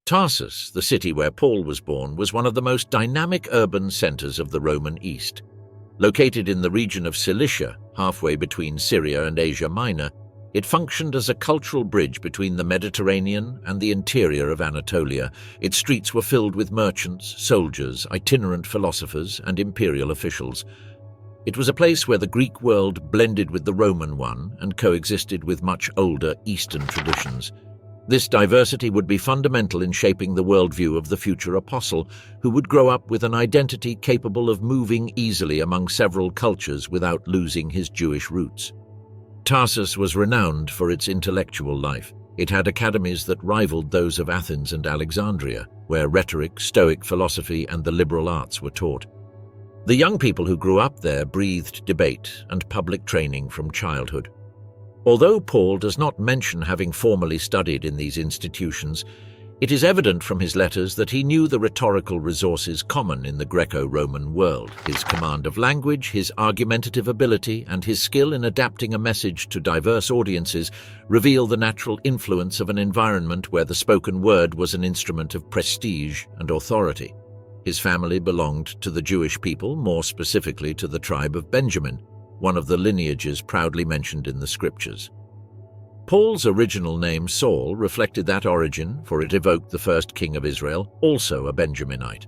Tarsus, the city where Paul was born, was one of the most dynamic urban centers of the Roman East. Located in the region of Cilicia, halfway between Syria and Asia Minor, it functioned as a cultural bridge between the Mediterranean and the interior of Anatolia. Its streets were filled with merchants, soldiers, itinerant philosophers, and imperial officials. It was a place where the Greek world blended with the Roman one and coexisted with much older Eastern traditions. This diversity would be fundamental in shaping the worldview of the future apostle, who would grow up with an identity capable of moving easily among several cultures without losing his Jewish roots. Tarsus was renowned for its intellectual life. It had academies that rivaled those of Athens and Alexandria, where rhetoric, Stoic philosophy, and the liberal arts were taught. The young people who grew up there breathed debate and public training from childhood. Although Paul does not mention having formally studied in these institutions, it is evident from his letters that he knew the rhetorical resources common in the Greco-Roman world. His command of language, his argumentative ability, and his skill in adapting a message to diverse audiences reveal the natural influence of an environment where the spoken word was an instrument of prestige and authority. His family belonged to the Jewish people, more specifically to the tribe of Benjamin, one of the lineages proudly mentioned in the scriptures. Paul's original name, Saul, reflected that origin, for it evoked the first king of Israel, also a Benjaminite.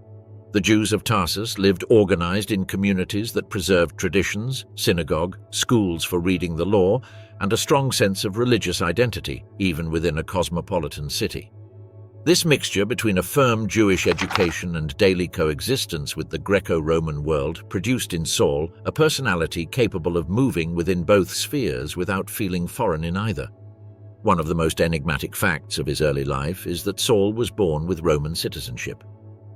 The Jews of Tarsus lived organized in communities that preserved traditions, synagogue, schools for reading the law, and a strong sense of religious identity, even within a cosmopolitan city. This mixture between a firm Jewish education and daily coexistence with the Greco-Roman world produced in Saul a personality capable of moving within both spheres without feeling foreign in either. One of the most enigmatic facts of his early life is that Saul was born with Roman citizenship.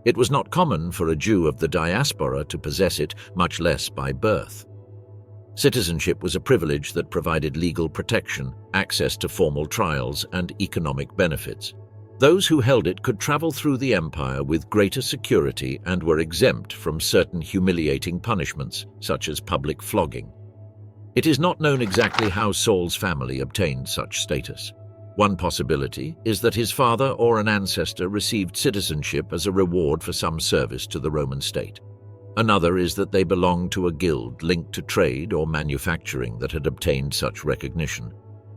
It was not common for a Jew of the diaspora to possess it, much less by birth. Citizenship was a privilege that provided legal protection, access to formal trials, and economic benefits. Those who held it could travel through the empire with greater security and were exempt from certain humiliating punishments, such as public flogging. It is not known exactly how Saul's family obtained such status. One possibility is that his father or an ancestor received citizenship as a reward for some service to the Roman state. Another is that they belonged to a guild linked to trade or manufacturing that had obtained such recognition.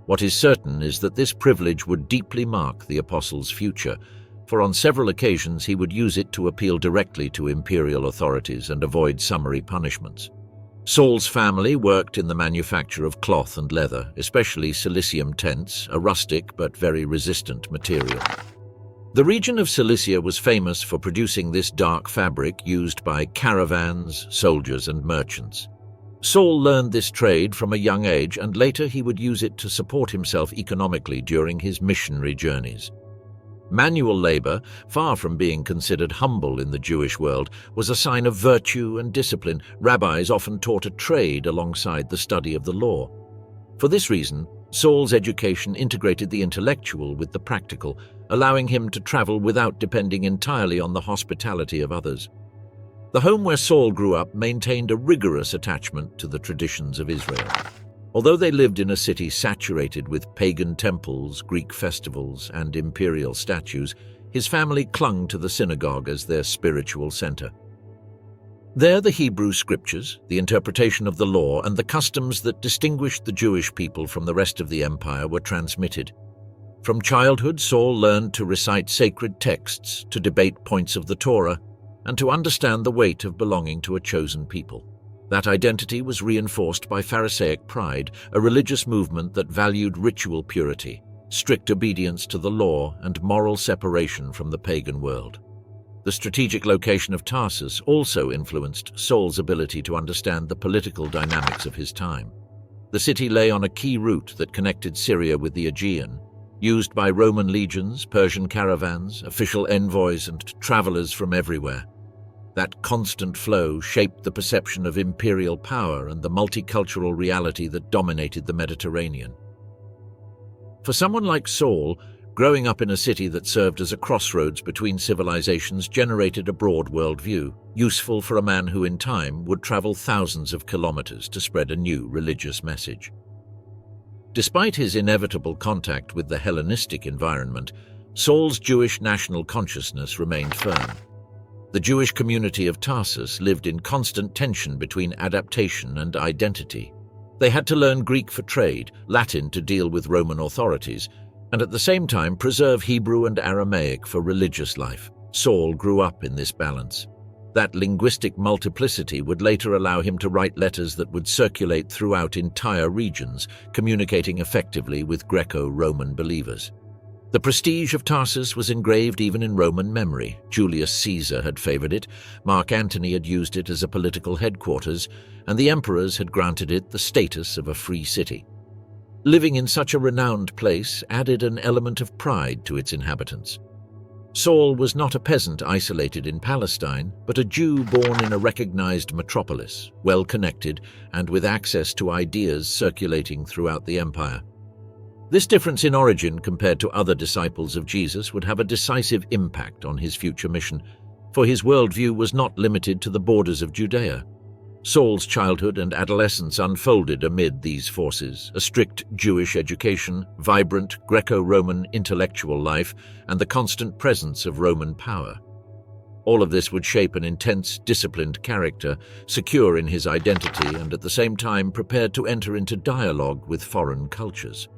What is certain is that this privilege would deeply mark the apostle's future, for on several occasions he would use it to appeal directly to imperial authorities and avoid summary punishments. Saul's family worked in the manufacture of cloth and leather, especially Cilicium tents, a rustic but very resistant material. The region of Cilicia was famous for producing this dark fabric used by caravans, soldiers, and merchants. Saul learned this trade from a young age, and later he would use it to support himself economically during his missionary journeys. Manual labor, far from being considered humble in the Jewish world, was a sign of virtue and discipline. Rabbis often taught a trade alongside the study of the law. For this reason, Saul's education integrated the intellectual with the practical, allowing him to travel without depending entirely on the hospitality of others. The home where Saul grew up maintained a rigorous attachment to the traditions of Israel. Although they lived in a city saturated with pagan temples, Greek festivals, and imperial statues, his family clung to the synagogue as their spiritual center. There, the Hebrew scriptures, the interpretation of the law, and the customs that distinguished the Jewish people from the rest of the empire were transmitted. From childhood, Saul learned to recite sacred texts, to debate points of the Torah, and to understand the weight of belonging to a chosen people. That identity was reinforced by Pharisaic pride, a religious movement that valued ritual purity, strict obedience to the law, and moral separation from the pagan world. The strategic location of Tarsus also influenced Saul's ability to understand the political dynamics of his time. The city lay on a key route that connected Syria with the Aegean, used by Roman legions, Persian caravans, official envoys, and travelers from everywhere. That constant flow shaped the perception of imperial power and the multicultural reality that dominated the Mediterranean. For someone like Saul, growing up in a city that served as a crossroads between civilizations generated a broad worldview, useful for a man who in time would travel thousands of kilometers to spread a new religious message. Despite his inevitable contact with the Hellenistic environment, Saul's Jewish national consciousness remained firm. The Jewish community of Tarsus lived in constant tension between adaptation and identity. They had to learn Greek for trade, Latin to deal with Roman authorities, and at the same time preserve Hebrew and Aramaic for religious life. Saul grew up in this balance. That linguistic multiplicity would later allow him to write letters that would circulate throughout entire regions, communicating effectively with Greco-Roman believers. The prestige of Tarsus was engraved even in Roman memory. Julius Caesar had favored it, Mark Antony had used it as a political headquarters, and the emperors had granted it the status of a free city. Living in such a renowned place added an element of pride to its inhabitants. Saul was not a peasant isolated in Palestine, but a Jew born in a recognized metropolis, well-connected and with access to ideas circulating throughout the empire. This difference in origin compared to other disciples of Jesus would have a decisive impact on his future mission, for his worldview was not limited to the borders of Judea. Saul's childhood and adolescence unfolded amid these forces: a strict Jewish education, vibrant Greco-Roman intellectual life, and the constant presence of Roman power. All of this would shape an intense, disciplined character, secure in his identity and at the same time prepared to enter into dialogue with foreign cultures.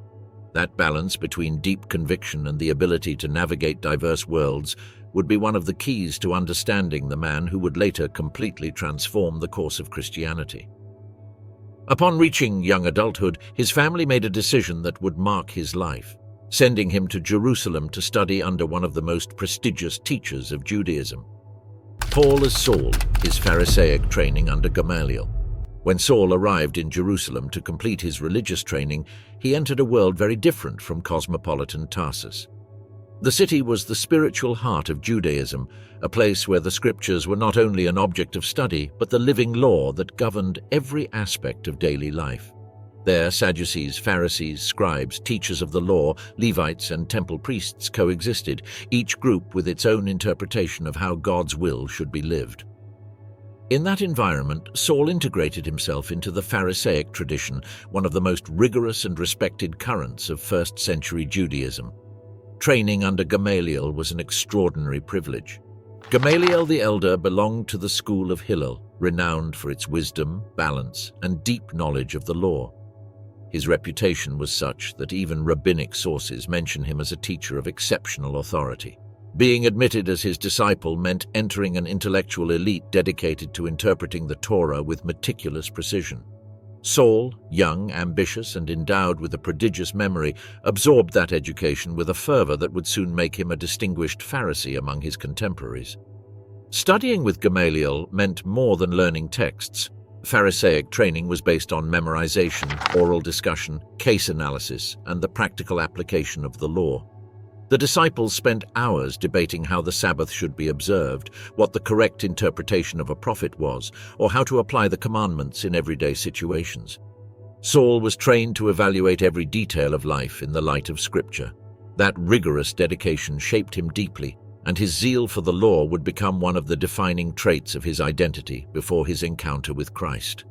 That balance between deep conviction and the ability to navigate diverse worlds would be one of the keys to understanding the man who would later completely transform the course of Christianity. Upon reaching young adulthood, his family made a decision that would mark his life, sending him to Jerusalem to study under one of the most prestigious teachers of Judaism. Paul as Saul, his Pharisaic training under Gamaliel. When Saul arrived in Jerusalem to complete his religious training, he entered a world very different from cosmopolitan Tarsus. The city was the spiritual heart of Judaism, a place where the scriptures were not only an object of study, but the living law that governed every aspect of daily life. There, Sadducees, Pharisees, scribes, teachers of the law, Levites, and temple priests coexisted, each group with its own interpretation of how God's will should be lived. In that environment, Saul integrated himself into the Pharisaic tradition, one of the most rigorous and respected currents of first-century Judaism. Training under Gamaliel was an extraordinary privilege. Gamaliel the elder belonged to the school of Hillel, renowned for its wisdom, balance, and deep knowledge of the law. His reputation was such that even rabbinic sources mention him as a teacher of exceptional authority. Being admitted as his disciple meant entering an intellectual elite dedicated to interpreting the Torah with meticulous precision. Saul, young, ambitious, and endowed with a prodigious memory, absorbed that education with a fervor that would soon make him a distinguished Pharisee among his contemporaries. Studying with Gamaliel meant more than learning texts. Pharisaic training was based on memorization, oral discussion, case analysis, and the practical application of the law. The disciples spent hours debating how the Sabbath should be observed, what the correct interpretation of a prophet was, or how to apply the commandments in everyday situations. Saul was trained to evaluate every detail of life in the light of Scripture. That rigorous dedication shaped him deeply, and his zeal for the law would become one of the defining traits of his identity before his encounter with Christ.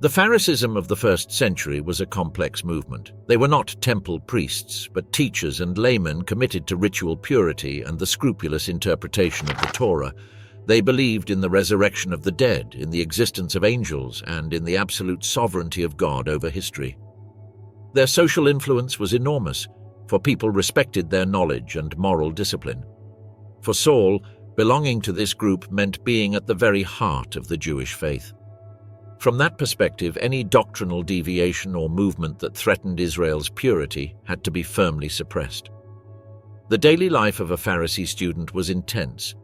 The Phariseeism of the first century was a complex movement. They were not temple priests, but teachers and laymen committed to ritual purity and the scrupulous interpretation of the Torah. They believed in the resurrection of the dead, in the existence of angels, and in the absolute sovereignty of God over history. Their social influence was enormous, for people respected their knowledge and moral discipline. For Saul, belonging to this group meant being at the very heart of the Jewish faith. From that perspective, any doctrinal deviation or movement that threatened Israel's purity had to be firmly suppressed. The daily life of a Pharisee student was intense.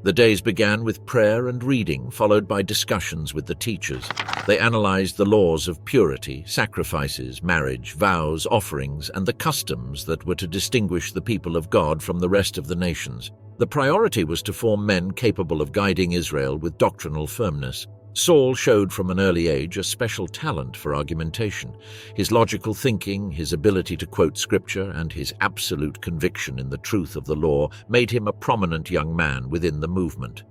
The days began with prayer and reading, followed by discussions with the teachers. They analyzed the laws of purity, sacrifices, marriage, vows, offerings, and the customs that were to distinguish the people of God from the rest of the nations. The priority was to form men capable of guiding Israel with doctrinal firmness. Saul showed from an early age a special talent for argumentation. His logical thinking, his ability to quote scripture, and his absolute conviction in the truth of the law made him a prominent young man within the movement.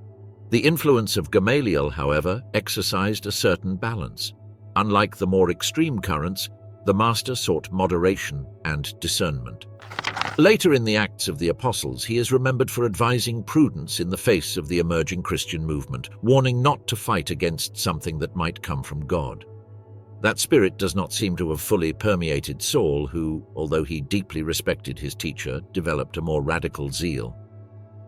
The influence of Gamaliel, however, exercised a certain balance. Unlike the more extreme currents, the master sought moderation and discernment. Later in the Acts of the Apostles, he is remembered for advising prudence in the face of the emerging Christian movement, warning not to fight against something that might come from God. That spirit does not seem to have fully permeated Saul, who, although he deeply respected his teacher, developed a more radical zeal.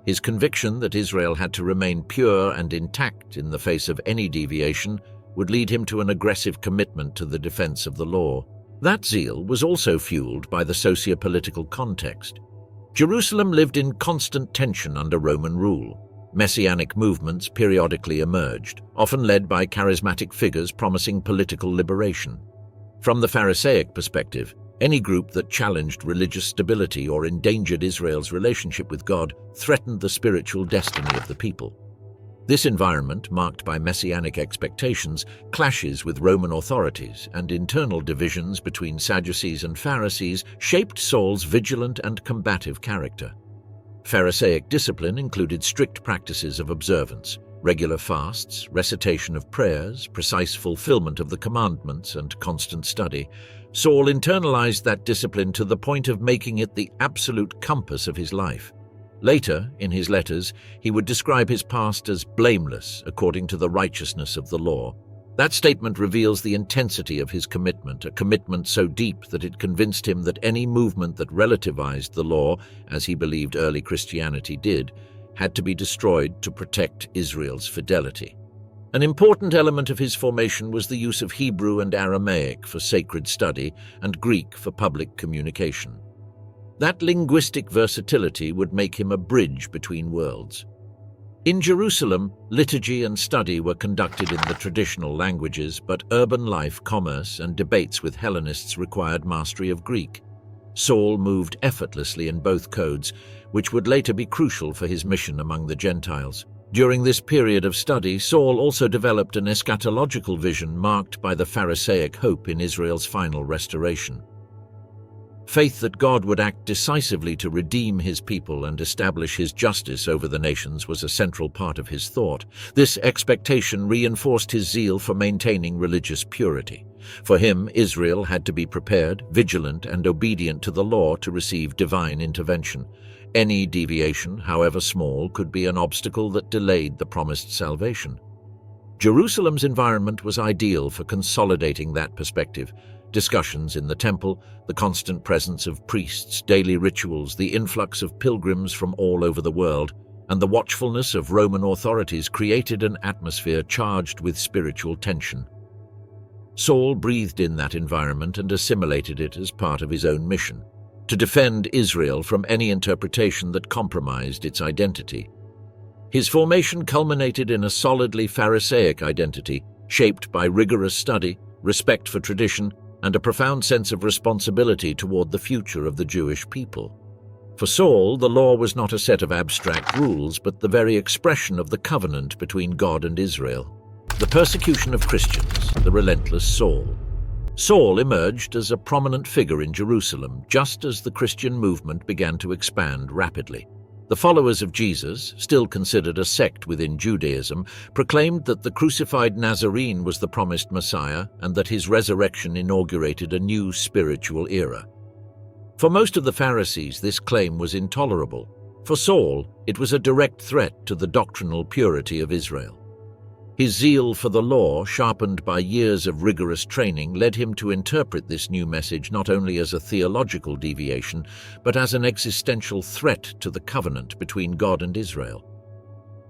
His conviction that Israel had to remain pure and intact in the face of any deviation would lead him to an aggressive commitment to the defense of the law. That zeal was also fueled by the socio-political context. Jerusalem lived in constant tension under Roman rule. Messianic movements periodically emerged, often led by charismatic figures promising political liberation. From the Pharisaic perspective, any group that challenged religious stability or endangered Israel's relationship with God threatened the spiritual destiny of the people. This environment, marked by messianic expectations, clashes with Roman authorities, and internal divisions between Sadducees and Pharisees shaped Saul's vigilant and combative character. Pharisaic discipline included strict practices of observance, regular fasts, recitation of prayers, precise fulfillment of the commandments, and constant study. Saul internalized that discipline to the point of making it the absolute compass of his life. Later, in his letters, he would describe his past as blameless according to the righteousness of the law. That statement reveals the intensity of his commitment, a commitment so deep that it convinced him that any movement that relativized the law, as he believed early Christianity did, had to be destroyed to protect Israel's fidelity. An important element of his formation was the use of Hebrew and Aramaic for sacred study and Greek for public communication. That linguistic versatility would make him a bridge between worlds. In Jerusalem, liturgy and study were conducted in the traditional languages, but urban life, commerce, and debates with Hellenists required mastery of Greek. Saul moved effortlessly in both codes, which would later be crucial for his mission among the Gentiles. During this period of study, Saul also developed an eschatological vision marked by the Pharisaic hope in Israel's final restoration. Faith that God would act decisively to redeem his people and establish his justice over the nations was a central part of his thought. This expectation reinforced his zeal for maintaining religious purity. For him, Israel had to be prepared, vigilant, and obedient to the law to receive divine intervention. Any deviation, however small, could be an obstacle that delayed the promised salvation. Jerusalem's environment was ideal for consolidating that perspective. Discussions in the temple, the constant presence of priests, daily rituals, the influx of pilgrims from all over the world, and the watchfulness of Roman authorities created an atmosphere charged with spiritual tension. Saul breathed in that environment and assimilated it as part of his own mission, to defend Israel from any interpretation that compromised its identity. His formation culminated in a solidly Pharisaic identity, shaped by rigorous study, respect for tradition, and a profound sense of responsibility toward the future of the Jewish people. For Saul, the law was not a set of abstract rules, but the very expression of the covenant between God and Israel. The persecution of Christians, the relentless Saul. Saul emerged as a prominent figure in Jerusalem just as the Christian movement began to expand rapidly. The followers of Jesus, still considered a sect within Judaism, proclaimed that the crucified Nazarene was the promised Messiah and that his resurrection inaugurated a new spiritual era. For most of the Pharisees, this claim was intolerable. For Saul, it was a direct threat to the doctrinal purity of Israel. His zeal for the law, sharpened by years of rigorous training, led him to interpret this new message not only as a theological deviation, but as an existential threat to the covenant between God and Israel.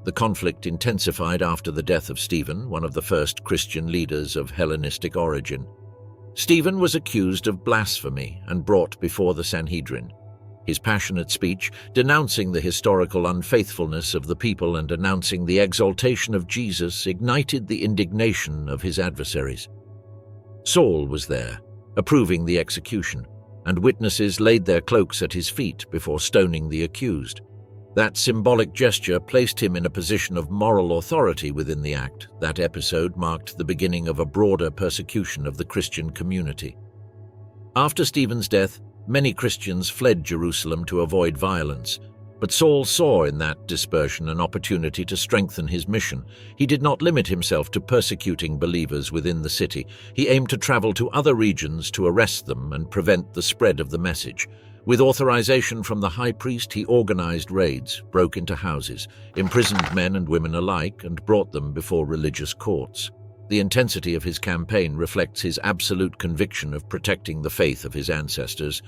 The conflict intensified after the death of Stephen, one of the first Christian leaders of Hellenistic origin. Stephen was accused of blasphemy and brought before the Sanhedrin. His passionate speech, denouncing the historical unfaithfulness of the people and announcing the exaltation of Jesus, ignited the indignation of his adversaries. Saul was there, approving the execution, and witnesses laid their cloaks at his feet before stoning the accused. That symbolic gesture placed him in a position of moral authority within the act. That episode marked the beginning of a broader persecution of the Christian community. After Stephen's death, many Christians fled Jerusalem to avoid violence, but Saul saw in that dispersion an opportunity to strengthen his mission. He did not limit himself to persecuting believers within the city. He aimed to travel to other regions to arrest them and prevent the spread of the message. With authorization from the high priest, he organized raids, broke into houses, imprisoned men and women alike, and brought them before religious courts. The intensity of his campaign reflects his absolute conviction of protecting the faith of his ancestors.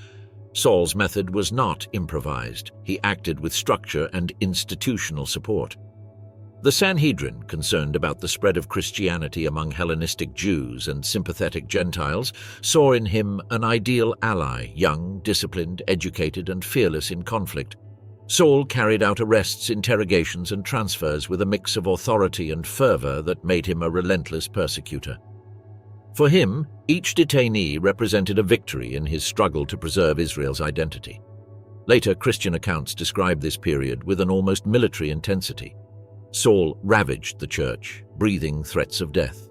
Saul's method was not improvised. He acted with structure and institutional support. The Sanhedrin, concerned about the spread of Christianity among Hellenistic Jews and sympathetic Gentiles, saw in him an ideal ally, young, disciplined, educated, and fearless in conflict. Saul carried out arrests, interrogations, and transfers with a mix of authority and fervor that made him a relentless persecutor. For him, each detainee represented a victory in his struggle to preserve Israel's identity. Later Christian accounts describe this period with an almost military intensity. Saul ravaged the church, breathing threats of death.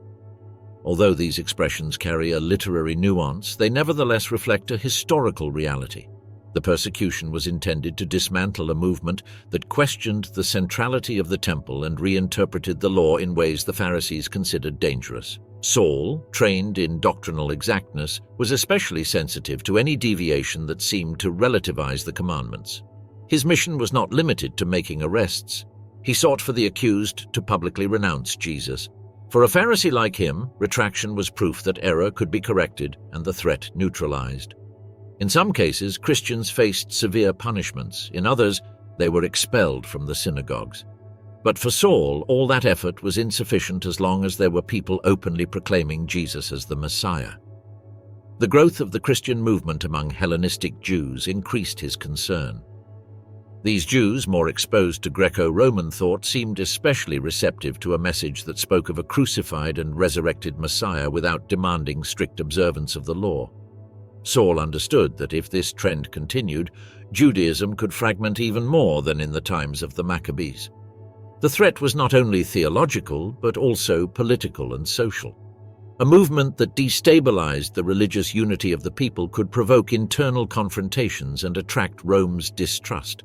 Although these expressions carry a literary nuance, they nevertheless reflect a historical reality. The persecution was intended to dismantle a movement that questioned the centrality of the temple and reinterpreted the law in ways the Pharisees considered dangerous. Saul, trained in doctrinal exactness, was especially sensitive to any deviation that seemed to relativize the commandments. His mission was not limited to making arrests. He sought for the accused to publicly renounce Jesus. For a Pharisee like him, retraction was proof that error could be corrected and the threat neutralized. In some cases, Christians faced severe punishments. In others, they were expelled from the synagogues. But for Saul, all that effort was insufficient as long as there were people openly proclaiming Jesus as the Messiah. The growth of the Christian movement among Hellenistic Jews increased his concern. These Jews, more exposed to Greco-Roman thought, seemed especially receptive to a message that spoke of a crucified and resurrected Messiah without demanding strict observance of the law. Saul understood that if this trend continued, Judaism could fragment even more than in the times of the Maccabees. The threat was not only theological, but also political and social. A movement that destabilized the religious unity of the people could provoke internal confrontations and attract Rome's distrust.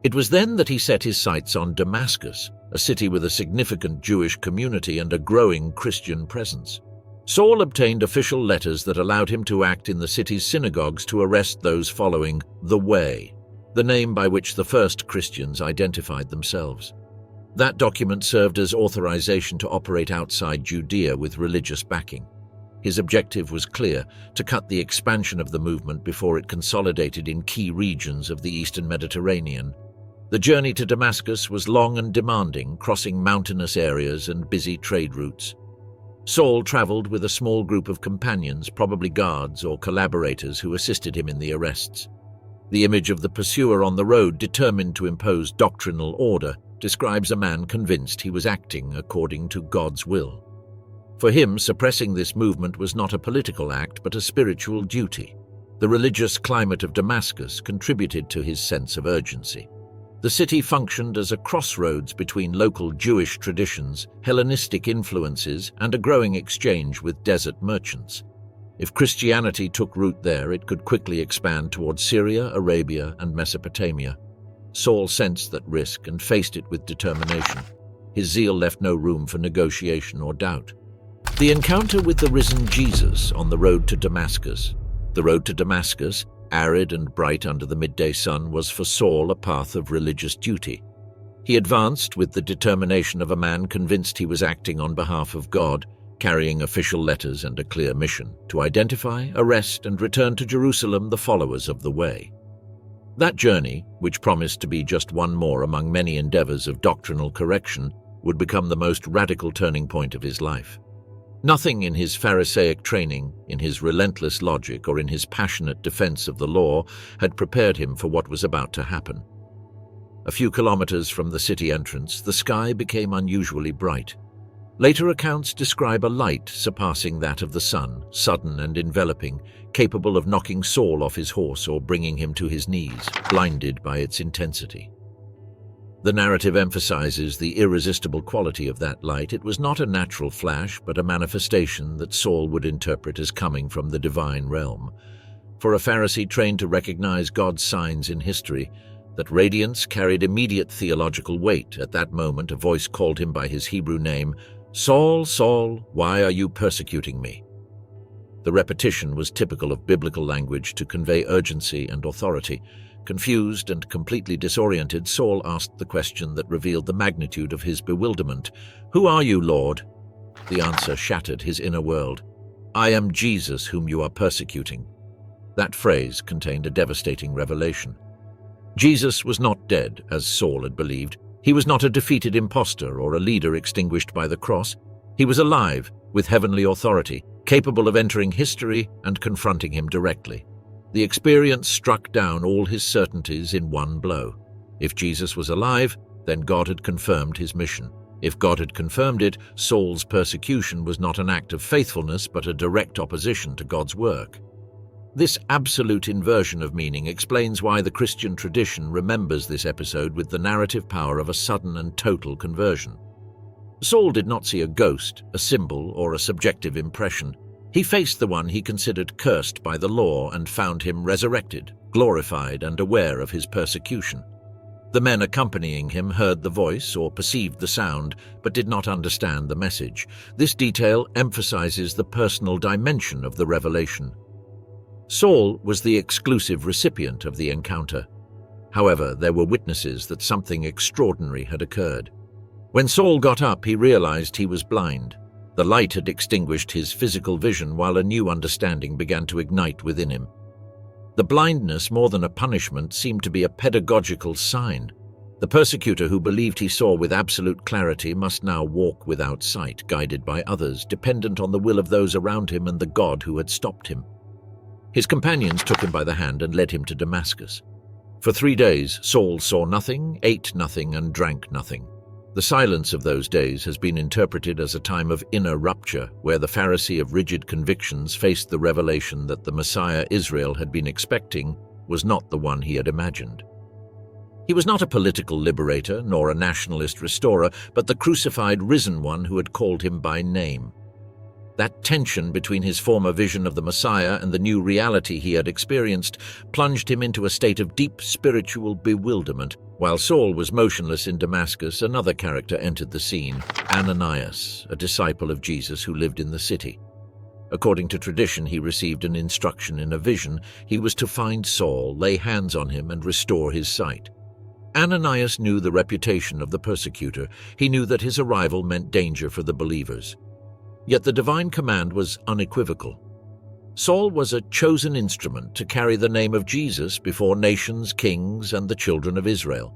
It was then that he set his sights on Damascus, a city with a significant Jewish community and a growing Christian presence. Saul obtained official letters that allowed him to act in the city's synagogues to arrest those following the Way, the name by which the first Christians identified themselves. That document served as authorization to operate outside Judea with religious backing. His objective was clear: to cut the expansion of the movement before it consolidated in key regions of the eastern Mediterranean. The journey to Damascus was long and demanding, crossing mountainous areas and busy trade routes. Saul traveled with a small group of companions, probably guards or collaborators who assisted him in the arrests. The image of the pursuer on the road, determined to impose doctrinal order, describes a man convinced he was acting according to God's will. For him, suppressing this movement was not a political act but a spiritual duty. The religious climate of Damascus contributed to his sense of urgency. The city functioned as a crossroads between local Jewish traditions, Hellenistic influences, and a growing exchange with desert merchants. If Christianity took root there, it could quickly expand toward Syria, Arabia, and Mesopotamia. Saul sensed that risk and faced it with determination. His zeal left no room for negotiation or doubt. The encounter with the risen Jesus on the road to Damascus. The road to Damascus, arid and bright under the midday sun, was for Saul a path of religious duty. He advanced with the determination of a man convinced he was acting on behalf of God, carrying official letters and a clear mission: to identify, arrest, and return to Jerusalem the followers of the Way. That journey, which promised to be just one more among many endeavors of doctrinal correction, would become the most radical turning point of his life. Nothing in his Pharisaic training, in his relentless logic, or in his passionate defense of the law had prepared him for what was about to happen. A few kilometers from the city entrance, the sky became unusually bright. Later accounts describe a light surpassing that of the sun, sudden and enveloping, capable of knocking Saul off his horse or bringing him to his knees, blinded by its intensity. The narrative emphasizes the irresistible quality of that light. It was not a natural flash, but a manifestation that Saul would interpret as coming from the divine realm. For a Pharisee trained to recognize God's signs in history, that radiance carried immediate theological weight. At that moment, a voice called him by his Hebrew name: "Saul, Saul, why are you persecuting me?" The repetition was typical of biblical language to convey urgency and authority. Confused and completely disoriented, Saul asked the question that revealed the magnitude of his bewilderment. "Who are you, Lord?" The answer shattered his inner world. "I am Jesus whom you are persecuting." That phrase contained a devastating revelation. Jesus was not dead, as Saul had believed. He was not a defeated impostor or a leader extinguished by the cross. He was alive, with heavenly authority, capable of entering history and confronting him directly. The experience struck down all his certainties in one blow. If Jesus was alive, then God had confirmed his mission. If God had confirmed it, Saul's persecution was not an act of faithfulness but a direct opposition to God's work. This absolute inversion of meaning explains why the Christian tradition remembers this episode with the narrative power of a sudden and total conversion. Saul did not see a ghost, a symbol, or a subjective impression. He faced the one he considered cursed by the law and found him resurrected, glorified, and aware of his persecution. The men accompanying him heard the voice or perceived the sound, but did not understand the message. This detail emphasizes the personal dimension of the revelation. Saul was the exclusive recipient of the encounter. However, there were witnesses that something extraordinary had occurred. When Saul got up, he realized he was blind. The light had extinguished his physical vision while a new understanding began to ignite within him. The blindness, more than a punishment, seemed to be a pedagogical sign. The persecutor who believed he saw with absolute clarity must now walk without sight, guided by others, dependent on the will of those around him and the God who had stopped him. His companions took him by the hand and led him to Damascus. For 3 days, Saul saw nothing, ate nothing, and drank nothing. The silence of those days has been interpreted as a time of inner rupture, where the Pharisee of rigid convictions faced the revelation that the Messiah Israel had been expecting was not the one he had imagined. He was not a political liberator nor a nationalist restorer, but the crucified, risen one who had called him by name. That tension between his former vision of the Messiah and the new reality he had experienced plunged him into a state of deep spiritual bewilderment. While Saul was motionless in Damascus, another character entered the scene, Ananias, a disciple of Jesus who lived in the city. According to tradition, he received an instruction in a vision. He was to find Saul, lay hands on him, and restore his sight. Ananias knew the reputation of the persecutor. He knew that his arrival meant danger for the believers. Yet the divine command was unequivocal. Saul was a chosen instrument to carry the name of Jesus before nations, kings, and the children of Israel.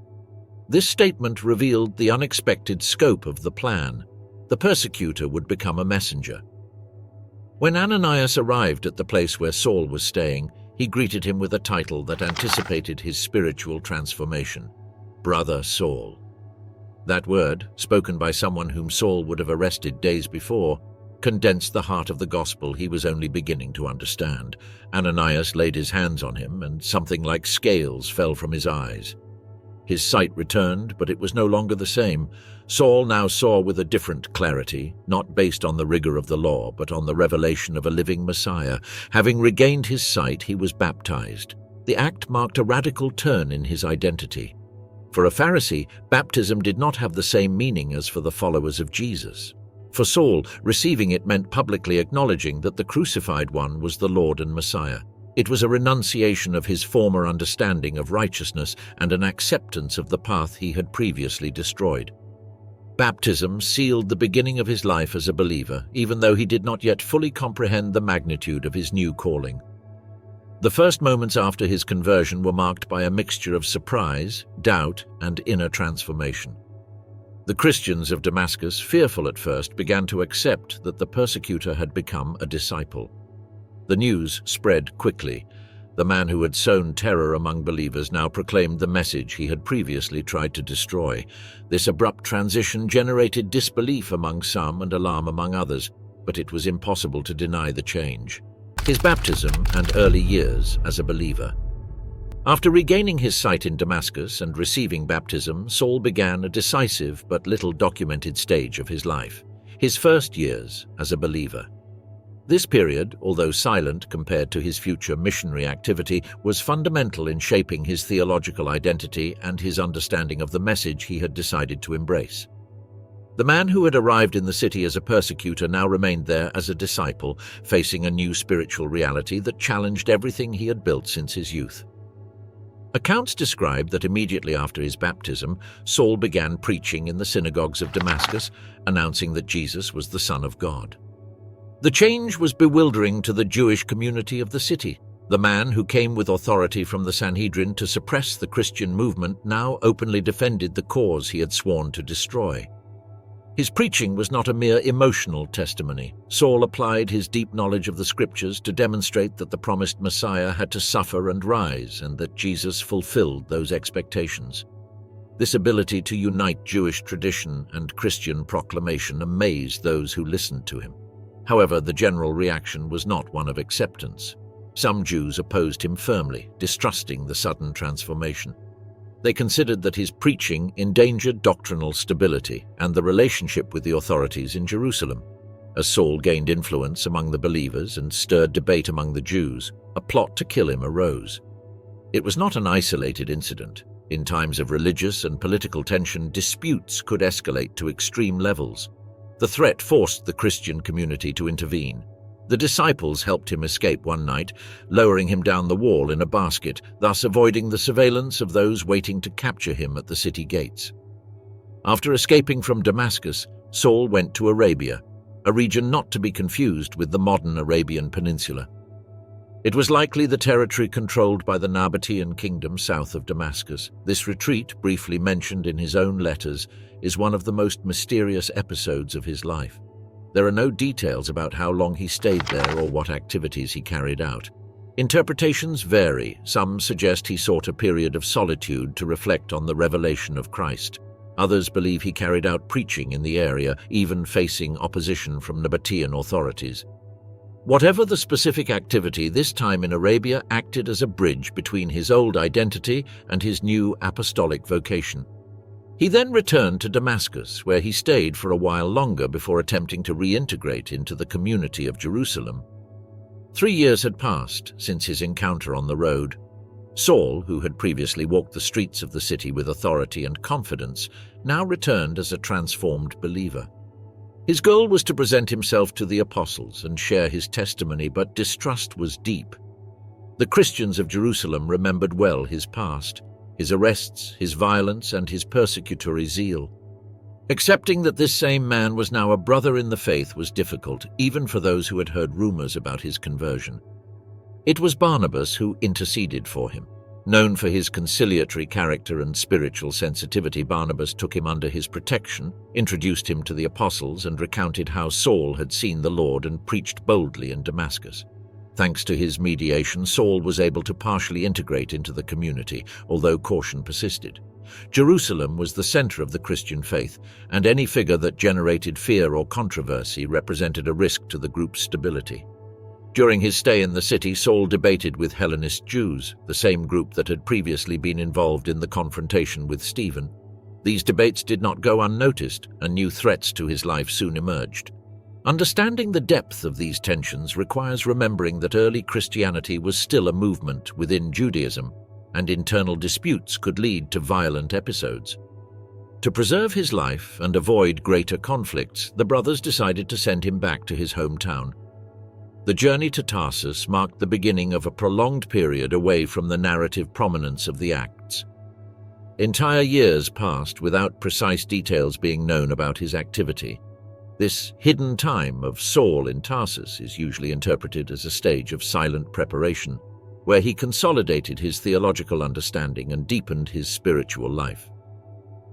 This statement revealed the unexpected scope of the plan. The persecutor would become a messenger. When Ananias arrived at the place where Saul was staying, he greeted him with a title that anticipated his spiritual transformation: Brother Saul. That word, spoken by someone whom Saul would have arrested days before, condensed the heart of the gospel he was only beginning to understand. Ananias laid his hands on him, and something like scales fell from his eyes. His sight returned, but it was no longer the same. Saul now saw with a different clarity, not based on the rigor of the law, but on the revelation of a living Messiah. Having regained his sight, he was baptized. The act marked a radical turn in his identity. For a Pharisee, baptism did not have the same meaning as for the followers of Jesus. For Saul, receiving it meant publicly acknowledging that the crucified one was the Lord and Messiah. It was a renunciation of his former understanding of righteousness and an acceptance of the path he had previously destroyed. Baptism sealed the beginning of his life as a believer, even though he did not yet fully comprehend the magnitude of his new calling. The first moments after his conversion were marked by a mixture of surprise, doubt, and inner transformation. The Christians of Damascus, fearful at first, began to accept that the persecutor had become a disciple. The news spread quickly. The man who had sown terror among believers now proclaimed the message he had previously tried to destroy. This abrupt transition generated disbelief among some and alarm among others, but it was impossible to deny the change. His baptism and early years as a believer. After regaining his sight in Damascus and receiving baptism, Saul began a decisive but little documented stage of his life, his first years as a believer. This period, although silent compared to his future missionary activity, was fundamental in shaping his theological identity and his understanding of the message he had decided to embrace. The man who had arrived in the city as a persecutor now remained there as a disciple, facing a new spiritual reality that challenged everything he had built since his youth. Accounts describe that immediately after his baptism, Saul began preaching in the synagogues of Damascus, announcing that Jesus was the Son of God. The change was bewildering to the Jewish community of the city. The man who came with authority from the Sanhedrin to suppress the Christian movement now openly defended the cause he had sworn to destroy. His preaching was not a mere emotional testimony. Saul applied his deep knowledge of the Scriptures to demonstrate that the promised Messiah had to suffer and rise, and that Jesus fulfilled those expectations. This ability to unite Jewish tradition and Christian proclamation amazed those who listened to him. However, the general reaction was not one of acceptance. Some Jews opposed him firmly, distrusting the sudden transformation. They considered that his preaching endangered doctrinal stability and the relationship with the authorities in Jerusalem. As Saul gained influence among the believers and stirred debate among the Jews, a plot to kill him arose. It was not an isolated incident. In times of religious and political tension, disputes could escalate to extreme levels. The threat forced the Christian community to intervene. The disciples helped him escape one night, lowering him down the wall in a basket, thus avoiding the surveillance of those waiting to capture him at the city gates. After escaping from Damascus, Saul went to Arabia, a region not to be confused with the modern Arabian Peninsula. It was likely the territory controlled by the Nabatean kingdom south of Damascus. This retreat, briefly mentioned in his own letters, is one of the most mysterious episodes of his life. There are no details about how long he stayed there or what activities he carried out. Interpretations vary. Some suggest he sought a period of solitude to reflect on the revelation of Christ. Others believe he carried out preaching in the area, even facing opposition from Nabatean authorities. Whatever the specific activity, this time in Arabia acted as a bridge between his old identity and his new apostolic vocation. He then returned to Damascus, where he stayed for a while longer before attempting to reintegrate into the community of Jerusalem. 3 years had passed since his encounter on the road. Saul, who had previously walked the streets of the city with authority and confidence, now returned as a transformed believer. His goal was to present himself to the apostles and share his testimony, but distrust was deep. The Christians of Jerusalem remembered well his past, his arrests, his violence, and his persecutory zeal. Accepting that this same man was now a brother in the faith was difficult, even for those who had heard rumors about his conversion. It was Barnabas who interceded for him. Known for his conciliatory character and spiritual sensitivity, Barnabas took him under his protection, introduced him to the apostles, and recounted how Saul had seen the Lord and preached boldly in Damascus. Thanks to his mediation, Saul was able to partially integrate into the community, although caution persisted. Jerusalem was the center of the Christian faith, and any figure that generated fear or controversy represented a risk to the group's stability. During his stay in the city, Saul debated with Hellenist Jews, the same group that had previously been involved in the confrontation with Stephen. These debates did not go unnoticed, and new threats to his life soon emerged. Understanding the depth of these tensions requires remembering that early Christianity was still a movement within Judaism, and internal disputes could lead to violent episodes. To preserve his life and avoid greater conflicts, the brothers decided to send him back to his hometown. The journey to Tarsus marked the beginning of a prolonged period away from the narrative prominence of the Acts. Entire years passed without precise details being known about his activity. This hidden time of Saul in Tarsus is usually interpreted as a stage of silent preparation, where he consolidated his theological understanding and deepened his spiritual life.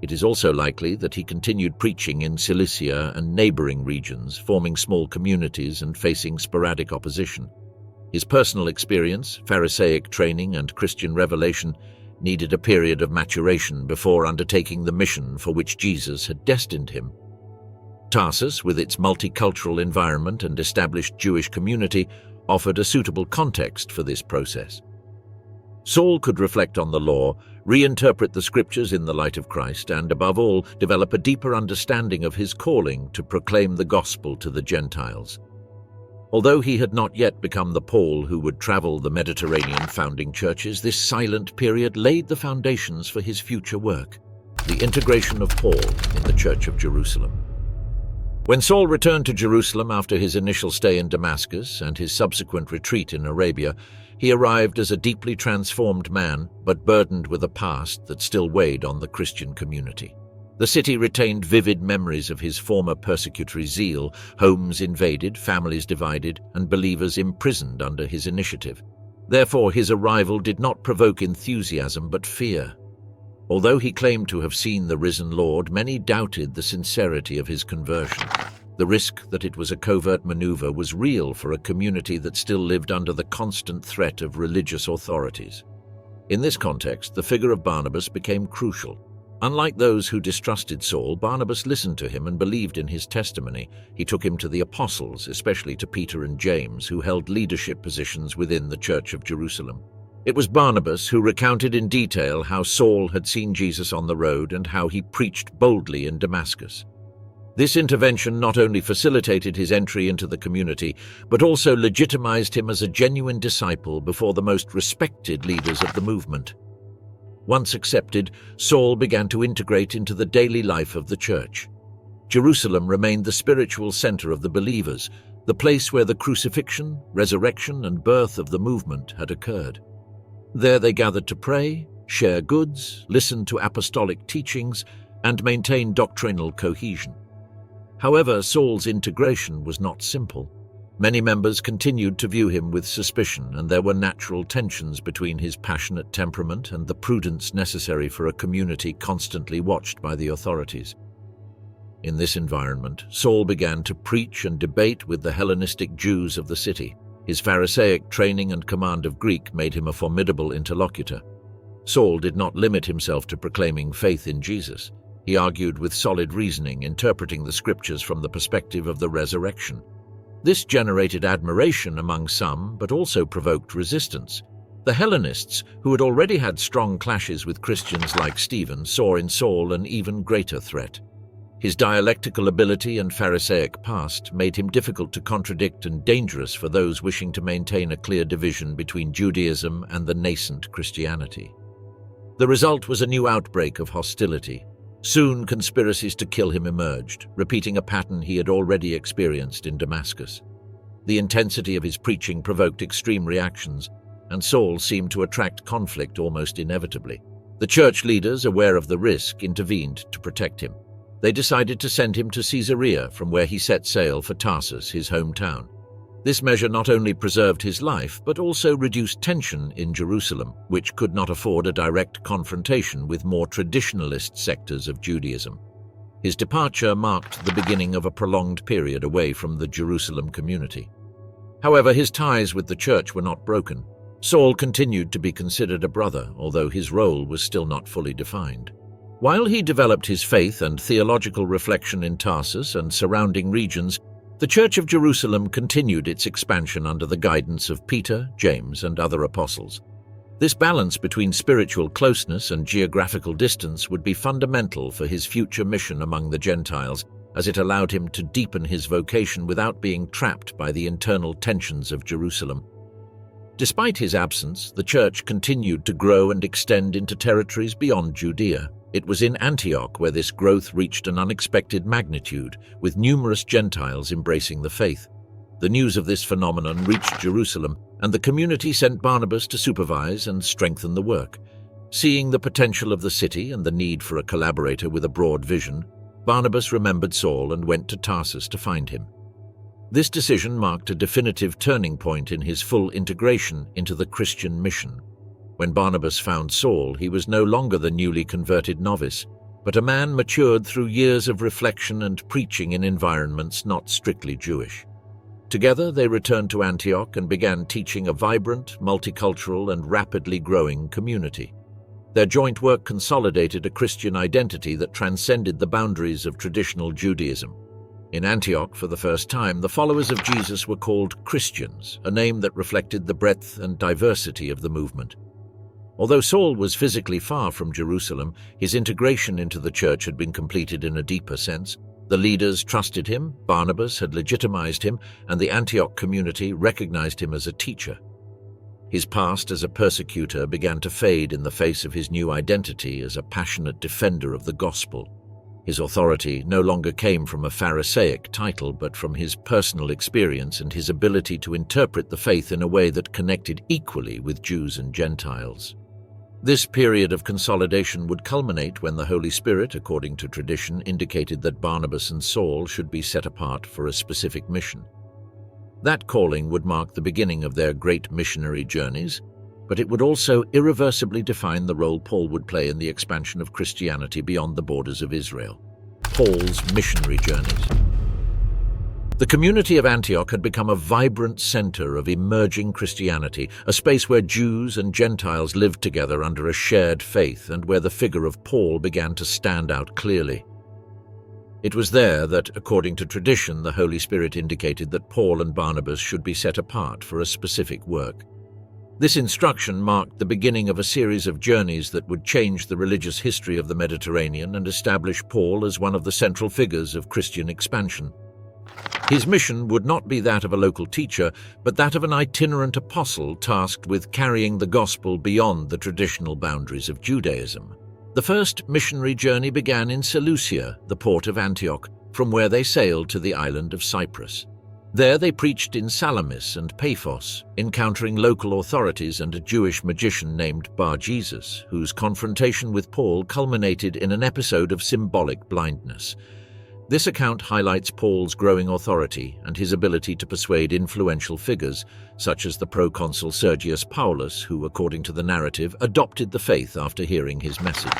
It is also likely that he continued preaching in Cilicia and neighboring regions, forming small communities and facing sporadic opposition. His personal experience, Pharisaic training, and Christian revelation needed a period of maturation before undertaking the mission for which Jesus had destined him. Tarsus, with its multicultural environment and established Jewish community, offered a suitable context for this process. Saul could reflect on the law, reinterpret the scriptures in the light of Christ, and, above all, develop a deeper understanding of his calling to proclaim the gospel to the Gentiles. Although he had not yet become the Paul who would travel the Mediterranean founding churches, this silent period laid the foundations for his future work, the integration of Paul in the Church of Jerusalem. When Saul returned to Jerusalem after his initial stay in Damascus and his subsequent retreat in Arabia, he arrived as a deeply transformed man, but burdened with a past that still weighed on the Christian community. The city retained vivid memories of his former persecutory zeal, homes invaded, families divided, and believers imprisoned under his initiative. Therefore, his arrival did not provoke enthusiasm but fear. Although he claimed to have seen the risen Lord, many doubted the sincerity of his conversion. The risk that it was a covert maneuver was real for a community that still lived under the constant threat of religious authorities. In this context, the figure of Barnabas became crucial. Unlike those who distrusted Saul, Barnabas listened to him and believed in his testimony. He took him to the apostles, especially to Peter and James, who held leadership positions within the Church of Jerusalem. It was Barnabas who recounted in detail how Saul had seen Jesus on the road and how he preached boldly in Damascus. This intervention not only facilitated his entry into the community, but also legitimized him as a genuine disciple before the most respected leaders of the movement. Once accepted, Saul began to integrate into the daily life of the church. Jerusalem remained the spiritual center of the believers, the place where the crucifixion, resurrection, and birth of the movement had occurred. There they gathered to pray, share goods, listen to apostolic teachings, and maintain doctrinal cohesion. However, Saul's integration was not simple. Many members continued to view him with suspicion, and there were natural tensions between his passionate temperament and the prudence necessary for a community constantly watched by the authorities. In this environment, Saul began to preach and debate with the Hellenistic Jews of the city. His Pharisaic training and command of Greek made him a formidable interlocutor. Saul did not limit himself to proclaiming faith in Jesus. He argued with solid reasoning, interpreting the scriptures from the perspective of the resurrection. This generated admiration among some, but also provoked resistance. The Hellenists, who had already had strong clashes with Christians like Stephen, saw in Saul an even greater threat. His dialectical ability and Pharisaic past made him difficult to contradict and dangerous for those wishing to maintain a clear division between Judaism and the nascent Christianity. The result was a new outbreak of hostility. Soon, conspiracies to kill him emerged, repeating a pattern he had already experienced in Damascus. The intensity of his preaching provoked extreme reactions, and Saul seemed to attract conflict almost inevitably. The church leaders, aware of the risk, intervened to protect him. They decided to send him to Caesarea, from where he set sail for Tarsus, his hometown. This measure not only preserved his life, but also reduced tension in Jerusalem, which could not afford a direct confrontation with more traditionalist sectors of Judaism. His departure marked the beginning of a prolonged period away from the Jerusalem community. However, his ties with the church were not broken. Saul continued to be considered a brother, although his role was still not fully defined. While he developed his faith and theological reflection in Tarsus and surrounding regions, the Church of Jerusalem continued its expansion under the guidance of Peter, James, and other apostles. This balance between spiritual closeness and geographical distance would be fundamental for his future mission among the Gentiles, as it allowed him to deepen his vocation without being trapped by the internal tensions of Jerusalem. Despite his absence, the church continued to grow and extend into territories beyond Judea. It was in Antioch where this growth reached an unexpected magnitude, with numerous Gentiles embracing the faith. The news of this phenomenon reached Jerusalem, and the community sent Barnabas to supervise and strengthen the work. Seeing the potential of the city and the need for a collaborator with a broad vision, Barnabas remembered Saul and went to Tarsus to find him. This decision marked a definitive turning point in his full integration into the Christian mission. When Barnabas found Saul, he was no longer the newly converted novice, but a man matured through years of reflection and preaching in environments not strictly Jewish. Together, they returned to Antioch and began teaching a vibrant, multicultural, and rapidly growing community. Their joint work consolidated a Christian identity that transcended the boundaries of traditional Judaism. In Antioch, for the first time, the followers of Jesus were called Christians, a name that reflected the breadth and diversity of the movement. Although Saul was physically far from Jerusalem, his integration into the church had been completed in a deeper sense. The leaders trusted him, Barnabas had legitimized him, and the Antioch community recognized him as a teacher. His past as a persecutor began to fade in the face of his new identity as a passionate defender of the gospel. His authority no longer came from a Pharisaic title, but from his personal experience and his ability to interpret the faith in a way that connected equally with Jews and Gentiles. This period of consolidation would culminate when the Holy Spirit, according to tradition, indicated that Barnabas and Saul should be set apart for a specific mission. That calling would mark the beginning of their great missionary journeys, but it would also irreversibly define the role Paul would play in the expansion of Christianity beyond the borders of Israel. Paul's missionary journeys. The community of Antioch had become a vibrant center of emerging Christianity, a space where Jews and Gentiles lived together under a shared faith and where the figure of Paul began to stand out clearly. It was there that, according to tradition, the Holy Spirit indicated that Paul and Barnabas should be set apart for a specific work. This instruction marked the beginning of a series of journeys that would change the religious history of the Mediterranean and establish Paul as one of the central figures of Christian expansion. His mission would not be that of a local teacher, but that of an itinerant apostle tasked with carrying the gospel beyond the traditional boundaries of Judaism. The first missionary journey began in Seleucia, the port of Antioch, from where they sailed to the island of Cyprus. There they preached in Salamis and Paphos, encountering local authorities and a Jewish magician named Bar-Jesus, whose confrontation with Paul culminated in an episode of symbolic blindness. This account highlights Paul's growing authority and his ability to persuade influential figures, such as the proconsul Sergius Paulus, who, according to the narrative, adopted the faith after hearing his message.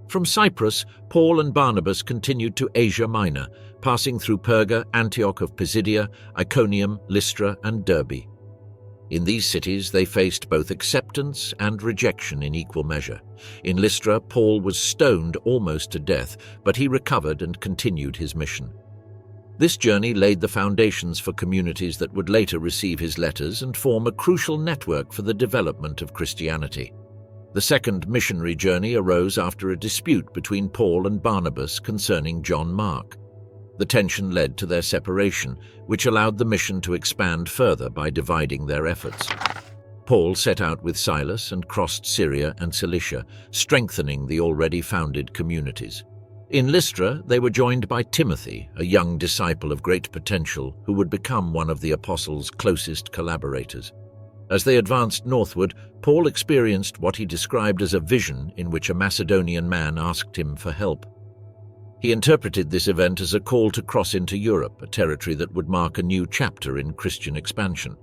From Cyprus, Paul and Barnabas continued to Asia Minor, passing through Perga, Antioch of Pisidia, Iconium, Lystra, and Derbe. In these cities, they faced both acceptance and rejection in equal measure. In Lystra, Paul was stoned almost to death, but he recovered and continued his mission. This journey laid the foundations for communities that would later receive his letters and form a crucial network for the development of Christianity. The second missionary journey arose after a dispute between Paul and Barnabas concerning John Mark. The tension led to their separation, which allowed the mission to expand further by dividing their efforts. Paul set out with Silas and crossed Syria and Cilicia, strengthening the already founded communities. In Lystra, they were joined by Timothy, a young disciple of great potential who would become one of the apostles' closest collaborators. As they advanced northward, Paul experienced what he described as a vision in which a Macedonian man asked him for help. He interpreted this event as a call to cross into Europe, a territory that would mark a new chapter in Christian expansion.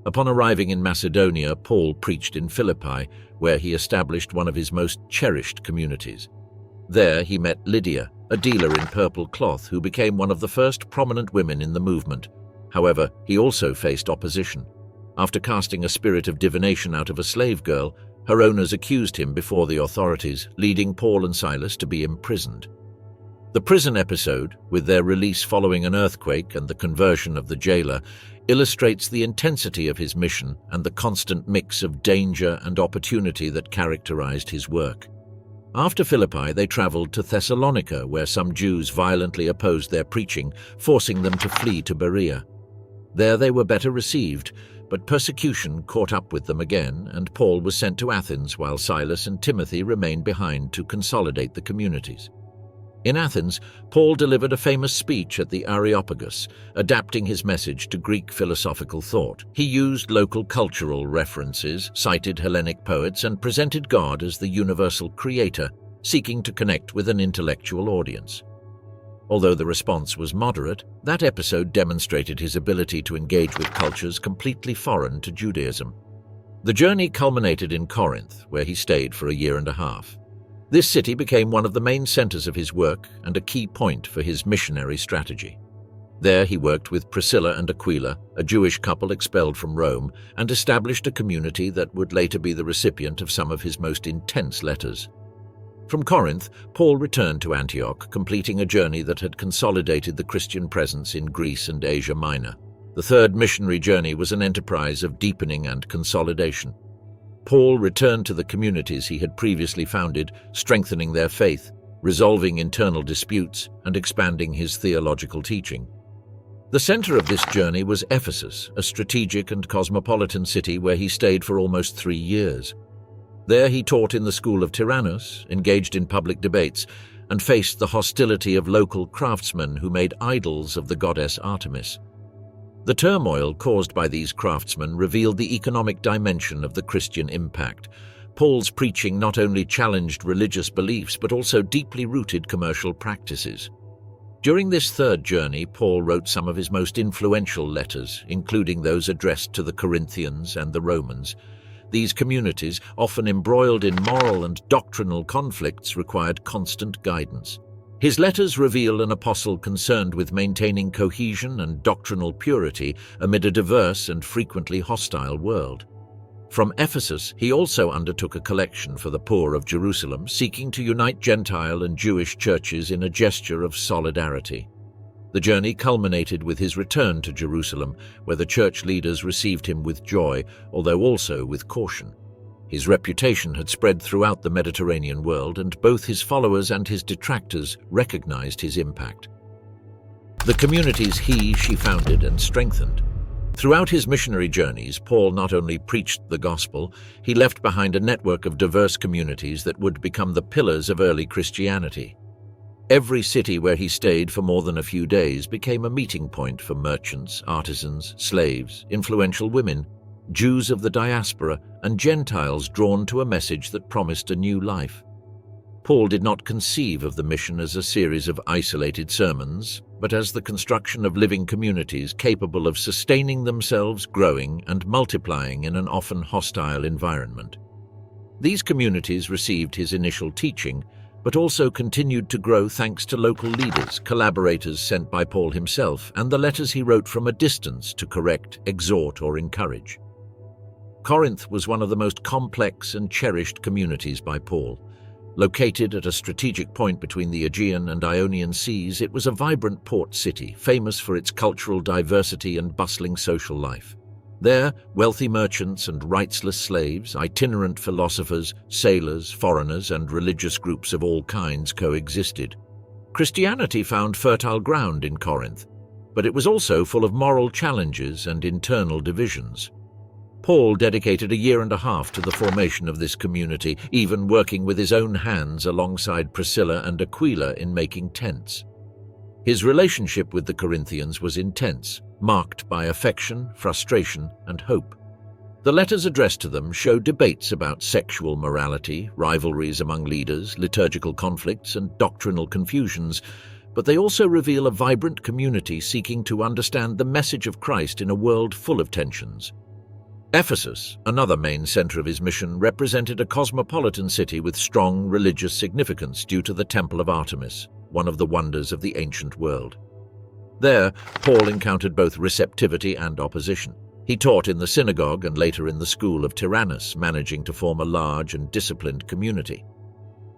Upon arriving in Macedonia, Paul preached in Philippi, where he established one of his most cherished communities. There he met Lydia, a dealer in purple cloth who became one of the first prominent women in the movement. However, he also faced opposition. After casting a spirit of divination out of a slave girl, her owners accused him before the authorities, leading Paul and Silas to be imprisoned. The prison episode, with their release following an earthquake and the conversion of the jailer, illustrates the intensity of his mission and the constant mix of danger and opportunity that characterized his work. After Philippi, they traveled to Thessalonica, where some Jews violently opposed their preaching, forcing them to flee to Berea. There they were better received, but persecution caught up with them again, and Paul was sent to Athens while Silas and Timothy remained behind to consolidate the communities. In Athens, Paul delivered a famous speech at the Areopagus, adapting his message to Greek philosophical thought. He used local cultural references, cited Hellenic poets, and presented God as the universal creator, seeking to connect with an intellectual audience. Although the response was moderate, that episode demonstrated his ability to engage with cultures completely foreign to Judaism. The journey culminated in Corinth, where he stayed for a year and a half. This city became one of the main centers of his work and a key point for his missionary strategy. There he worked with Priscilla and Aquila, a Jewish couple expelled from Rome, and established a community that would later be the recipient of some of his most intense letters. From Corinth, Paul returned to Antioch, completing a journey that had consolidated the Christian presence in Greece and Asia Minor. The third missionary journey was an enterprise of deepening and consolidation. Paul returned to the communities he had previously founded, strengthening their faith, resolving internal disputes, and expanding his theological teaching. The center of this journey was Ephesus, a strategic and cosmopolitan city where he stayed for almost 3 years. There he taught in the school of Tyrannus, engaged in public debates, and faced the hostility of local craftsmen who made idols of the goddess Artemis. The turmoil caused by these craftsmen revealed the economic dimension of the Christian impact. Paul's preaching not only challenged religious beliefs but also deeply rooted commercial practices. During this third journey, Paul wrote some of his most influential letters, including those addressed to the Corinthians and the Romans. These communities, often embroiled in moral and doctrinal conflicts, required constant guidance. His letters reveal an apostle concerned with maintaining cohesion and doctrinal purity amid a diverse and frequently hostile world. From Ephesus, he also undertook a collection for the poor of Jerusalem, seeking to unite Gentile and Jewish churches in a gesture of solidarity. The journey culminated with his return to Jerusalem, where the church leaders received him with joy, although also with caution. His reputation had spread throughout the Mediterranean world, and both his followers and his detractors recognized his impact. The communities she founded and strengthened. Throughout his missionary journeys, Paul not only preached the gospel, he left behind a network of diverse communities that would become the pillars of early Christianity. Every city where he stayed for more than a few days became a meeting point for merchants, artisans, slaves, influential women, Jews of the diaspora, and Gentiles drawn to a message that promised a new life. Paul did not conceive of the mission as a series of isolated sermons, but as the construction of living communities capable of sustaining themselves, growing, and multiplying in an often hostile environment. These communities received his initial teaching, but also continued to grow thanks to local leaders, collaborators sent by Paul himself, and the letters he wrote from a distance to correct, exhort, or encourage. Corinth was one of the most complex and cherished communities by Paul. Located at a strategic point between the Aegean and Ionian seas, it was a vibrant port city, famous for its cultural diversity and bustling social life. There, wealthy merchants and rightsless slaves, itinerant philosophers, sailors, foreigners, and religious groups of all kinds coexisted. Christianity found fertile ground in Corinth, but it was also full of moral challenges and internal divisions. Paul dedicated a year and a half to the formation of this community, even working with his own hands alongside Priscilla and Aquila in making tents. His relationship with the Corinthians was intense, marked by affection, frustration, and hope. The letters addressed to them show debates about sexual morality, rivalries among leaders, liturgical conflicts, and doctrinal confusions, but they also reveal a vibrant community seeking to understand the message of Christ in a world full of tensions. Ephesus, another main center of his mission, represented a cosmopolitan city with strong religious significance due to the Temple of Artemis, one of the wonders of the ancient world. There, Paul encountered both receptivity and opposition. He taught in the synagogue and later in the school of Tyrannus, managing to form a large and disciplined community.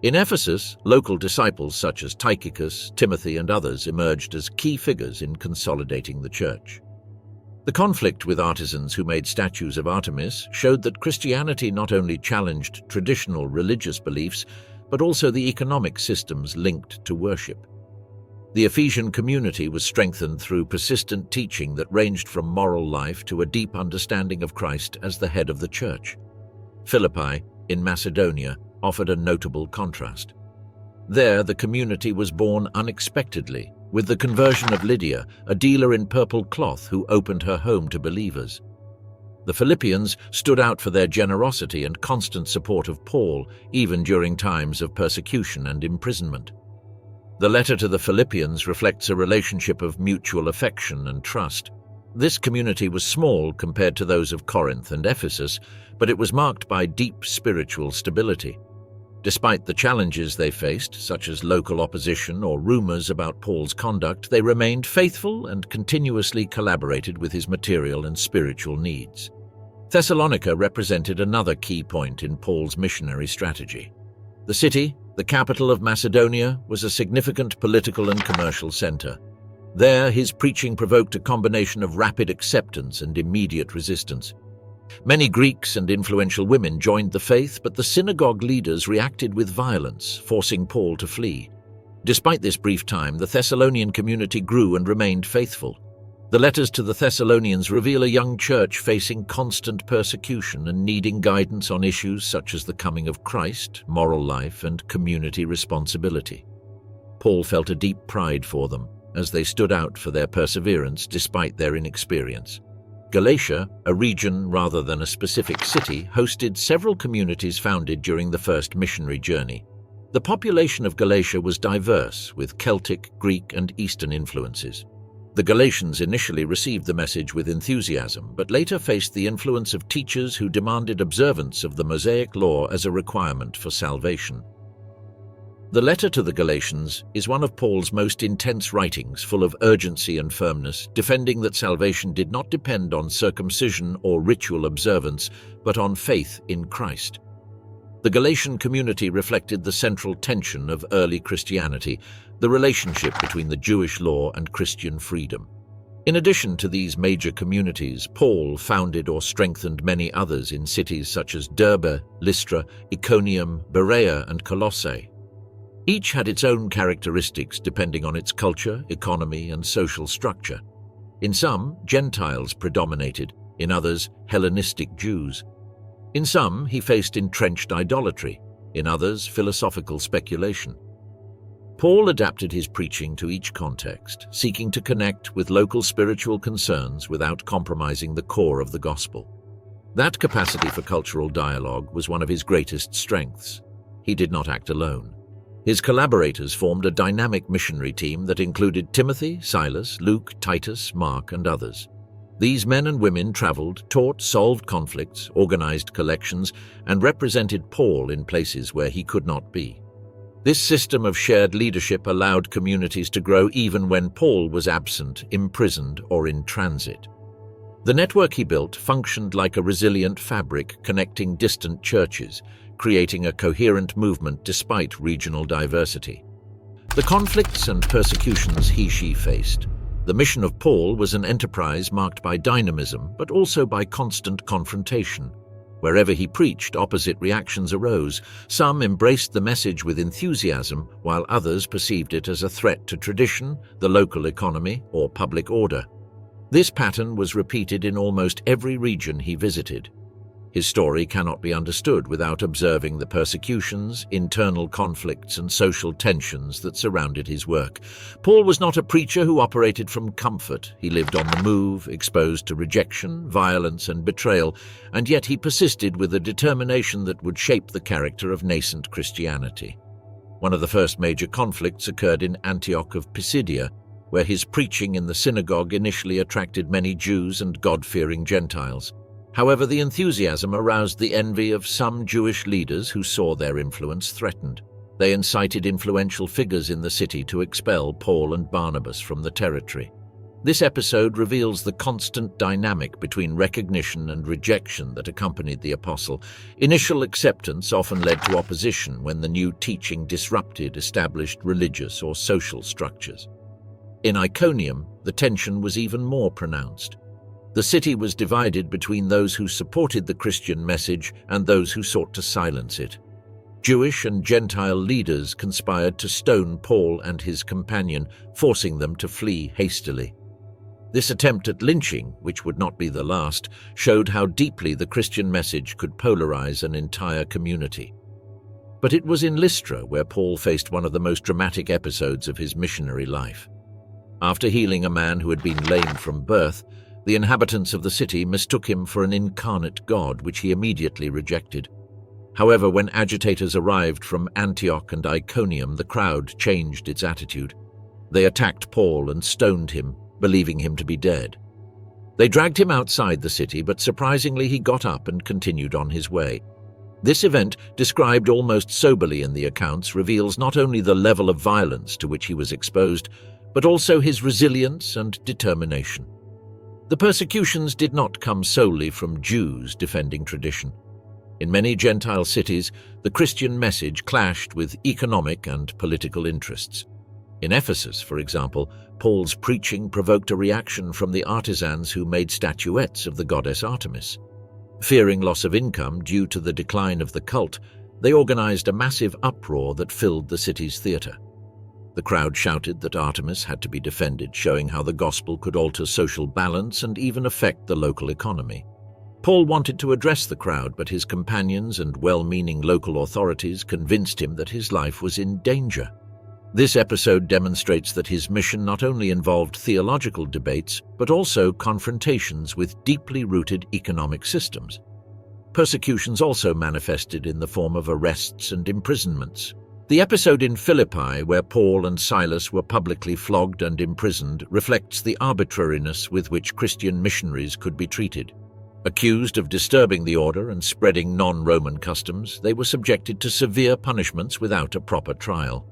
In Ephesus, local disciples such as Tychicus, Timothy, and others emerged as key figures in consolidating the church. The conflict with artisans who made statues of Artemis showed that Christianity not only challenged traditional religious beliefs, but also the economic systems linked to worship. The Ephesian community was strengthened through persistent teaching that ranged from moral life to a deep understanding of Christ as the head of the church. Philippi, in Macedonia, offered a notable contrast. There, the community was born unexpectedly, with the conversion of Lydia, a dealer in purple cloth who opened her home to believers. The Philippians stood out for their generosity and constant support of Paul, even during times of persecution and imprisonment. The letter to the Philippians reflects a relationship of mutual affection and trust. This community was small compared to those of Corinth and Ephesus, but it was marked by deep spiritual stability. Despite the challenges they faced, such as local opposition or rumors about Paul's conduct, they remained faithful and continuously collaborated with his material and spiritual needs. Thessalonica represented another key point in Paul's missionary strategy. The city, the capital of Macedonia, was a significant political and commercial center. There, his preaching provoked a combination of rapid acceptance and immediate resistance. Many Greeks and influential women joined the faith, but the synagogue leaders reacted with violence, forcing Paul to flee. Despite this brief time, the Thessalonian community grew and remained faithful. The letters to the Thessalonians reveal a young church facing constant persecution and needing guidance on issues such as the coming of Christ, moral life, and community responsibility. Paul felt a deep pride for them, as they stood out for their perseverance despite their inexperience. Galatia, a region rather than a specific city, hosted several communities founded during the first missionary journey. The population of Galatia was diverse, with Celtic, Greek, and Eastern influences. The Galatians initially received the message with enthusiasm, but later faced the influence of teachers who demanded observance of the Mosaic law as a requirement for salvation. The letter to the Galatians is one of Paul's most intense writings, full of urgency and firmness, defending that salvation did not depend on circumcision or ritual observance, but on faith in Christ. The Galatian community reflected the central tension of early Christianity, the relationship between the Jewish law and Christian freedom. In addition to these major communities, Paul founded or strengthened many others in cities such as Derbe, Lystra, Iconium, Berea, and Colossae. Each had its own characteristics depending on its culture, economy, and social structure. In some, Gentiles predominated, in others, Hellenistic Jews. In some, he faced entrenched idolatry, in others, philosophical speculation. Paul adapted his preaching to each context, seeking to connect with local spiritual concerns without compromising the core of the gospel. That capacity for cultural dialogue was one of his greatest strengths. He did not act alone. His collaborators formed a dynamic missionary team that included Timothy, Silas, Luke, Titus, Mark, and others. These men and women traveled, taught, solved conflicts, organized collections, and represented Paul in places where he could not be. This system of shared leadership allowed communities to grow even when Paul was absent, imprisoned, or in transit. The network he built functioned like a resilient fabric connecting distant churches, creating a coherent movement despite regional diversity. The conflicts and persecutions she faced. The mission of Paul was an enterprise marked by dynamism, but also by constant confrontation. Wherever he preached, opposite reactions arose. Some embraced the message with enthusiasm, while others perceived it as a threat to tradition, the local economy, or public order. This pattern was repeated in almost every region he visited. His story cannot be understood without observing the persecutions, internal conflicts, and social tensions that surrounded his work. Paul was not a preacher who operated from comfort. He lived on the move, exposed to rejection, violence, and betrayal, and yet he persisted with a determination that would shape the character of nascent Christianity. One of the first major conflicts occurred in Antioch of Pisidia, where his preaching in the synagogue initially attracted many Jews and God-fearing Gentiles. However, the enthusiasm aroused the envy of some Jewish leaders who saw their influence threatened. They incited influential figures in the city to expel Paul and Barnabas from the territory. This episode reveals the constant dynamic between recognition and rejection that accompanied the apostle. Initial acceptance often led to opposition when the new teaching disrupted established religious or social structures. In Iconium, the tension was even more pronounced. The city was divided between those who supported the Christian message and those who sought to silence it. Jewish and Gentile leaders conspired to stone Paul and his companion, forcing them to flee hastily. This attempt at lynching, which would not be the last, showed how deeply the Christian message could polarize an entire community. But it was in Lystra where Paul faced one of the most dramatic episodes of his missionary life. After healing a man who had been lame from birth, the inhabitants of the city mistook him for an incarnate god, which he immediately rejected. However, when agitators arrived from Antioch and Iconium, the crowd changed its attitude. They attacked Paul and stoned him, believing him to be dead. They dragged him outside the city, but surprisingly he got up and continued on his way. This event, described almost soberly in the accounts, reveals not only the level of violence to which he was exposed, but also his resilience and determination. The persecutions did not come solely from Jews defending tradition. In many Gentile cities, the Christian message clashed with economic and political interests. In Ephesus, for example, Paul's preaching provoked a reaction from the artisans who made statuettes of the goddess Artemis. Fearing loss of income due to the decline of the cult, they organized a massive uproar that filled the city's theater. The crowd shouted that Artemis had to be defended, showing how the gospel could alter social balance and even affect the local economy. Paul wanted to address the crowd, but his companions and well-meaning local authorities convinced him that his life was in danger. This episode demonstrates that his mission not only involved theological debates, but also confrontations with deeply rooted economic systems. Persecutions also manifested in the form of arrests and imprisonments. The episode in Philippi, where Paul and Silas were publicly flogged and imprisoned, reflects the arbitrariness with which Christian missionaries could be treated. Accused of disturbing the order and spreading non-Roman customs, they were subjected to severe punishments without a proper trial.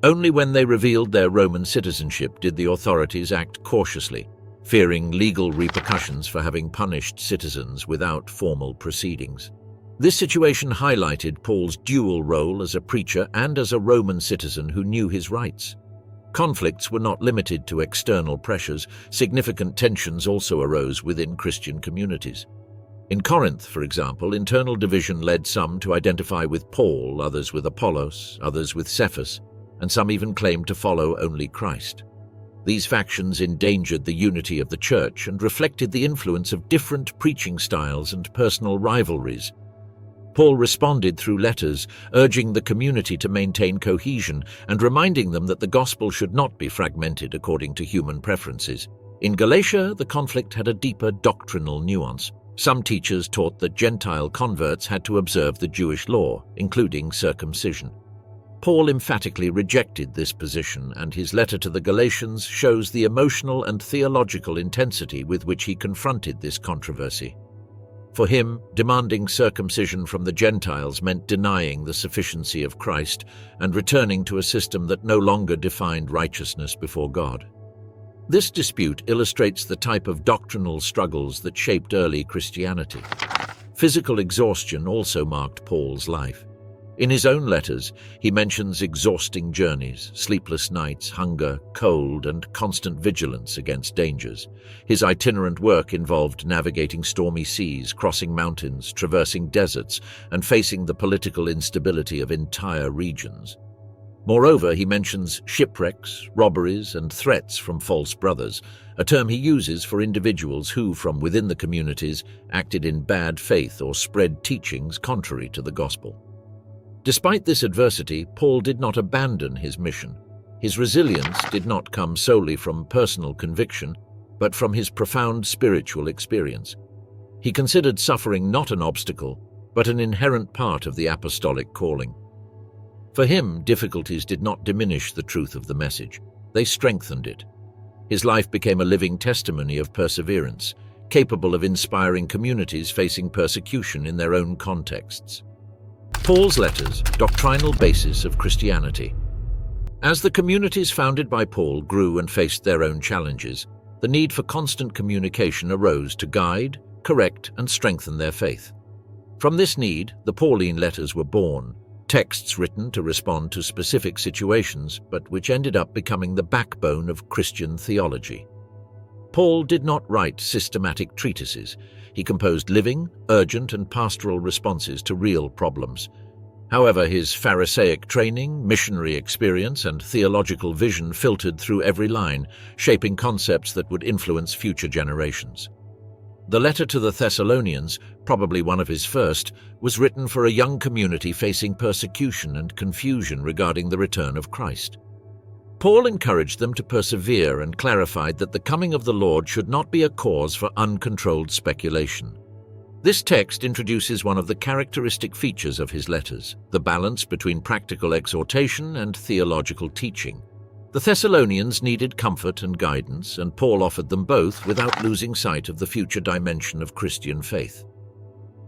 Only when they revealed their Roman citizenship did the authorities act cautiously, fearing legal repercussions for having punished citizens without formal proceedings. This situation highlighted Paul's dual role as a preacher and as a Roman citizen who knew his rights. Conflicts were not limited to external pressures. Significant tensions also arose within Christian communities. In Corinth, for example, internal division led some to identify with Paul, others with Apollos, others with Cephas, and some even claimed to follow only Christ. These factions endangered the unity of the church and reflected the influence of different preaching styles and personal rivalries. Paul responded through letters, urging the community to maintain cohesion and reminding them that the gospel should not be fragmented according to human preferences. In Galatia, the conflict had a deeper doctrinal nuance. Some teachers taught that Gentile converts had to observe the Jewish law, including circumcision. Paul emphatically rejected this position, and his letter to the Galatians shows the emotional and theological intensity with which he confronted this controversy. For him, demanding circumcision from the Gentiles meant denying the sufficiency of Christ and returning to a system that no longer defined righteousness before God. This dispute illustrates the type of doctrinal struggles that shaped early Christianity. Physical exhaustion also marked Paul's life. In his own letters, he mentions exhausting journeys, sleepless nights, hunger, cold, and constant vigilance against dangers. His itinerant work involved navigating stormy seas, crossing mountains, traversing deserts, and facing the political instability of entire regions. Moreover, he mentions shipwrecks, robberies, and threats from false brothers, a term he uses for individuals who, from within the communities, acted in bad faith or spread teachings contrary to the gospel. Despite this adversity, Paul did not abandon his mission. His resilience did not come solely from personal conviction, but from his profound spiritual experience. He considered suffering not an obstacle, but an inherent part of the apostolic calling. For him, difficulties did not diminish the truth of the message. They strengthened it. His life became a living testimony of perseverance, capable of inspiring communities facing persecution in their own contexts. Paul's letters, doctrinal basis of Christianity. As the communities founded by Paul grew and faced their own challenges, the need for constant communication arose to guide, correct, and strengthen their faith. From this need, the Pauline letters were born, texts written to respond to specific situations, but which ended up becoming the backbone of Christian theology. Paul did not write systematic treatises. He composed living, urgent, and pastoral responses to real problems. However, his Pharisaic training, missionary experience, and theological vision filtered through every line, shaping concepts that would influence future generations. The letter to the Thessalonians, probably one of his first, was written for a young community facing persecution and confusion regarding the return of Christ. Paul encouraged them to persevere and clarified that the coming of the Lord should not be a cause for uncontrolled speculation. This text introduces one of the characteristic features of his letters, the balance between practical exhortation and theological teaching. The Thessalonians needed comfort and guidance, and Paul offered them both without losing sight of the future dimension of Christian faith.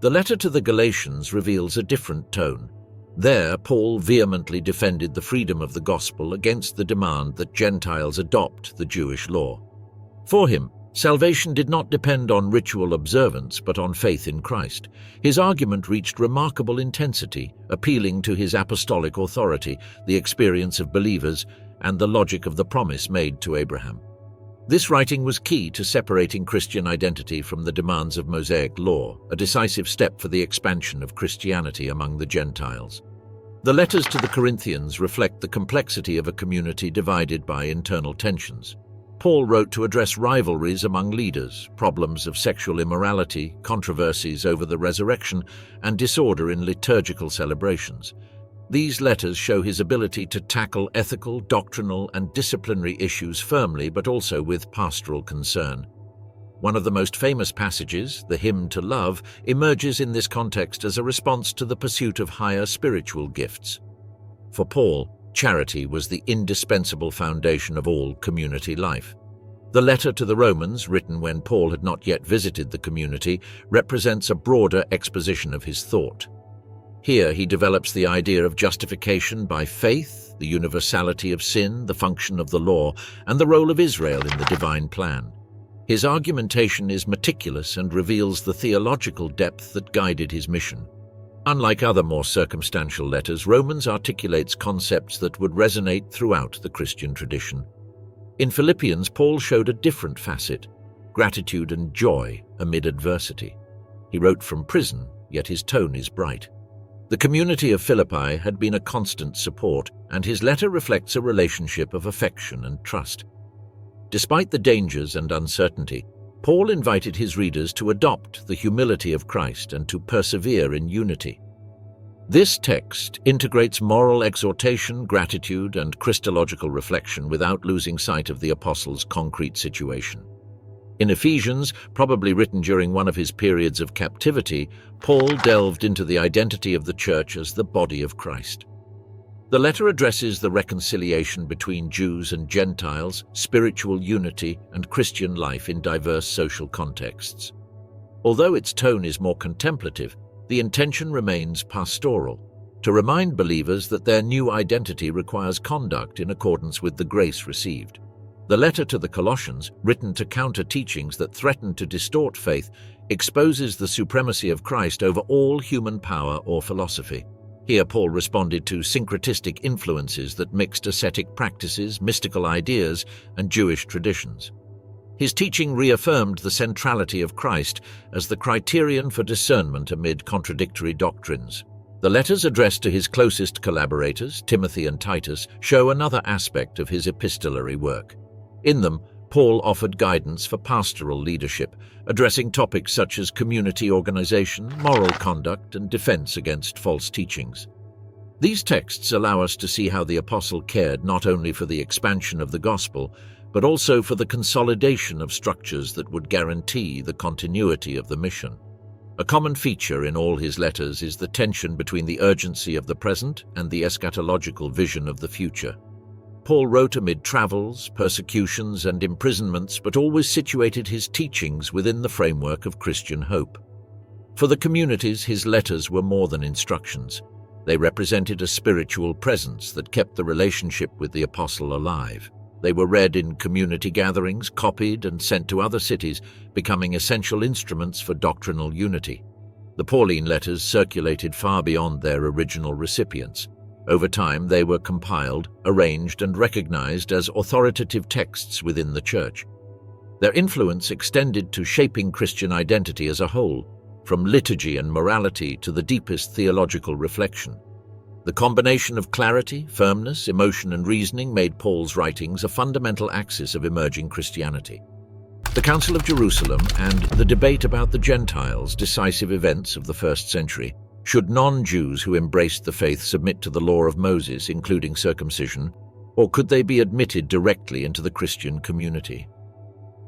The letter to the Galatians reveals a different tone. There, Paul vehemently defended the freedom of the gospel against the demand that Gentiles adopt the Jewish law. For him, salvation did not depend on ritual observance but on faith in Christ. His argument reached remarkable intensity, appealing to his apostolic authority, the experience of believers, and the logic of the promise made to Abraham. This writing was key to separating Christian identity from the demands of Mosaic law, a decisive step for the expansion of Christianity among the Gentiles. The letters to the Corinthians reflect the complexity of a community divided by internal tensions. Paul wrote to address rivalries among leaders, problems of sexual immorality, controversies over the resurrection, and disorder in liturgical celebrations. These letters show his ability to tackle ethical, doctrinal, and disciplinary issues firmly but also with pastoral concern. One of the most famous passages, the Hymn to Love, emerges in this context as a response to the pursuit of higher spiritual gifts. For Paul, charity was the indispensable foundation of all community life. The letter to the Romans, written when Paul had not yet visited the community, represents a broader exposition of his thought. Here he develops the idea of justification by faith, the universality of sin, the function of the law, and the role of Israel in the divine plan. His argumentation is meticulous and reveals the theological depth that guided his mission. Unlike other more circumstantial letters, Romans articulates concepts that would resonate throughout the Christian tradition. In Philippians, Paul showed a different facet, gratitude and joy amid adversity. He wrote from prison, yet his tone is bright. The community of Philippi had been a constant support, and his letter reflects a relationship of affection and trust. Despite the dangers and uncertainty, Paul invited his readers to adopt the humility of Christ and to persevere in unity. This text integrates moral exhortation, gratitude, and Christological reflection without losing sight of the apostle's concrete situation. In Ephesians, probably written during one of his periods of captivity, Paul delved into the identity of the church as the body of Christ. The letter addresses the reconciliation between Jews and Gentiles, spiritual unity, and Christian life in diverse social contexts. Although its tone is more contemplative, the intention remains pastoral, to remind believers that their new identity requires conduct in accordance with the grace received. The letter to the Colossians, written to counter teachings that threaten to distort faith, exposes the supremacy of Christ over all human power or philosophy. Here Paul responded to syncretistic influences that mixed ascetic practices, mystical ideas, and Jewish traditions. His teaching reaffirmed the centrality of Christ as the criterion for discernment amid contradictory doctrines. The letters addressed to his closest collaborators, Timothy and Titus, show another aspect of his epistolary work. In them, Paul offered guidance for pastoral leadership, addressing topics such as community organization, moral conduct, and defense against false teachings. These texts allow us to see how the apostle cared not only for the expansion of the gospel, but also for the consolidation of structures that would guarantee the continuity of the mission. A common feature in all his letters is the tension between the urgency of the present and the eschatological vision of the future. Paul wrote amid travels, persecutions, and imprisonments, but always situated his teachings within the framework of Christian hope. For the communities, his letters were more than instructions. They represented a spiritual presence that kept the relationship with the apostle alive. They were read in community gatherings, copied, and sent to other cities, becoming essential instruments for doctrinal unity. The Pauline letters circulated far beyond their original recipients. Over time, they were compiled, arranged, and recognized as authoritative texts within the Church. Their influence extended to shaping Christian identity as a whole, from liturgy and morality to the deepest theological reflection. The combination of clarity, firmness, emotion, and reasoning made Paul's writings a fundamental axis of emerging Christianity. The Council of Jerusalem and the debate about the Gentiles, decisive events of the first century. Should non-Jews who embraced the faith submit to the law of Moses, including circumcision, or could they be admitted directly into the Christian community?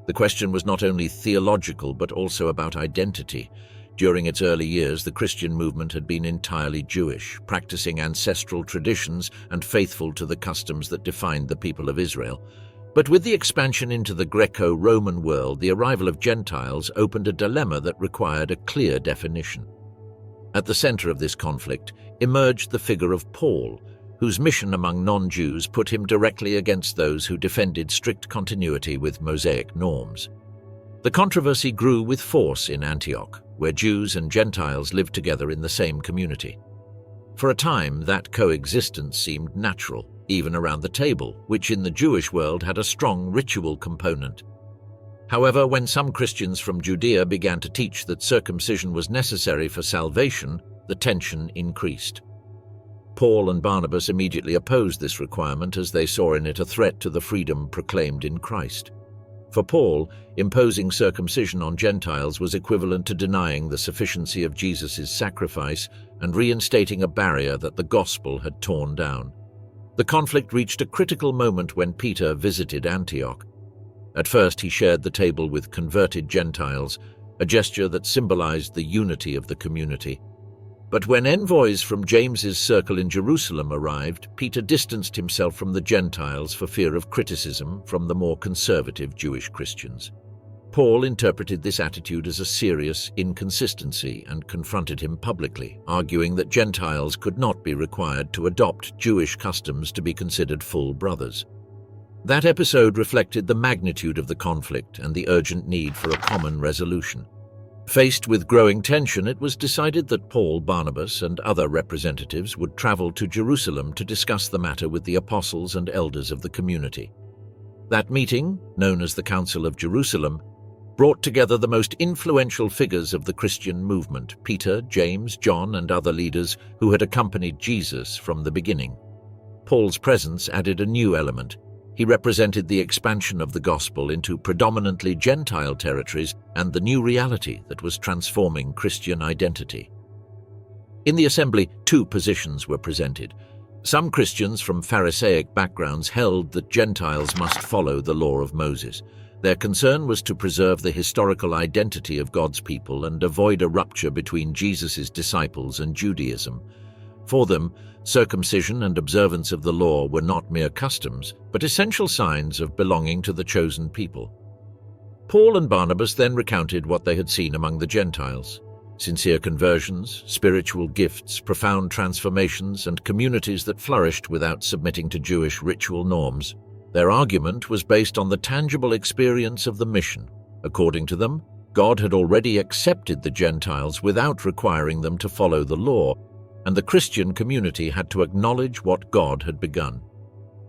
The question was not only theological but also about identity. During its early years, the Christian movement had been entirely Jewish, practicing ancestral traditions and faithful to the customs that defined the people of Israel. But with the expansion into the Greco-Roman world, the arrival of Gentiles opened a dilemma that required a clear definition. At the center of this conflict emerged the figure of Paul, whose mission among non-Jews put him directly against those who defended strict continuity with Mosaic norms. The controversy grew with force in Antioch, where Jews and Gentiles lived together in the same community. For a time, that coexistence seemed natural, even around the table, which in the Jewish world had a strong ritual component. However, when some Christians from Judea began to teach that circumcision was necessary for salvation, the tension increased. Paul and Barnabas immediately opposed this requirement as they saw in it a threat to the freedom proclaimed in Christ. For Paul, imposing circumcision on Gentiles was equivalent to denying the sufficiency of Jesus' sacrifice and reinstating a barrier that the gospel had torn down. The conflict reached a critical moment when Peter visited Antioch. At first, he shared the table with converted Gentiles, a gesture that symbolized the unity of the community. But when envoys from James's circle in Jerusalem arrived, Peter distanced himself from the Gentiles for fear of criticism from the more conservative Jewish Christians. Paul interpreted this attitude as a serious inconsistency and confronted him publicly, arguing that Gentiles could not be required to adopt Jewish customs to be considered full brothers. That episode reflected the magnitude of the conflict and the urgent need for a common resolution. Faced with growing tension, it was decided that Paul, Barnabas, and other representatives would travel to Jerusalem to discuss the matter with the apostles and elders of the community. That meeting, known as the Council of Jerusalem, brought together the most influential figures of the Christian movement, Peter, James, John, and other leaders who had accompanied Jesus from the beginning. Paul's presence added a new element. He represented the expansion of the gospel into predominantly Gentile territories and the new reality that was transforming Christian identity. In the assembly, two positions were presented. Some Christians from Pharisaic backgrounds held that Gentiles must follow the law of Moses. Their concern was to preserve the historical identity of God's people and avoid a rupture between Jesus' disciples and Judaism. For them, circumcision and observance of the law were not mere customs, but essential signs of belonging to the chosen people. Paul and Barnabas then recounted what they had seen among the Gentiles: sincere conversions, spiritual gifts, profound transformations, and communities that flourished without submitting to Jewish ritual norms. Their argument was based on the tangible experience of the mission. According to them, God had already accepted the Gentiles without requiring them to follow the law, and the Christian community had to acknowledge what God had begun.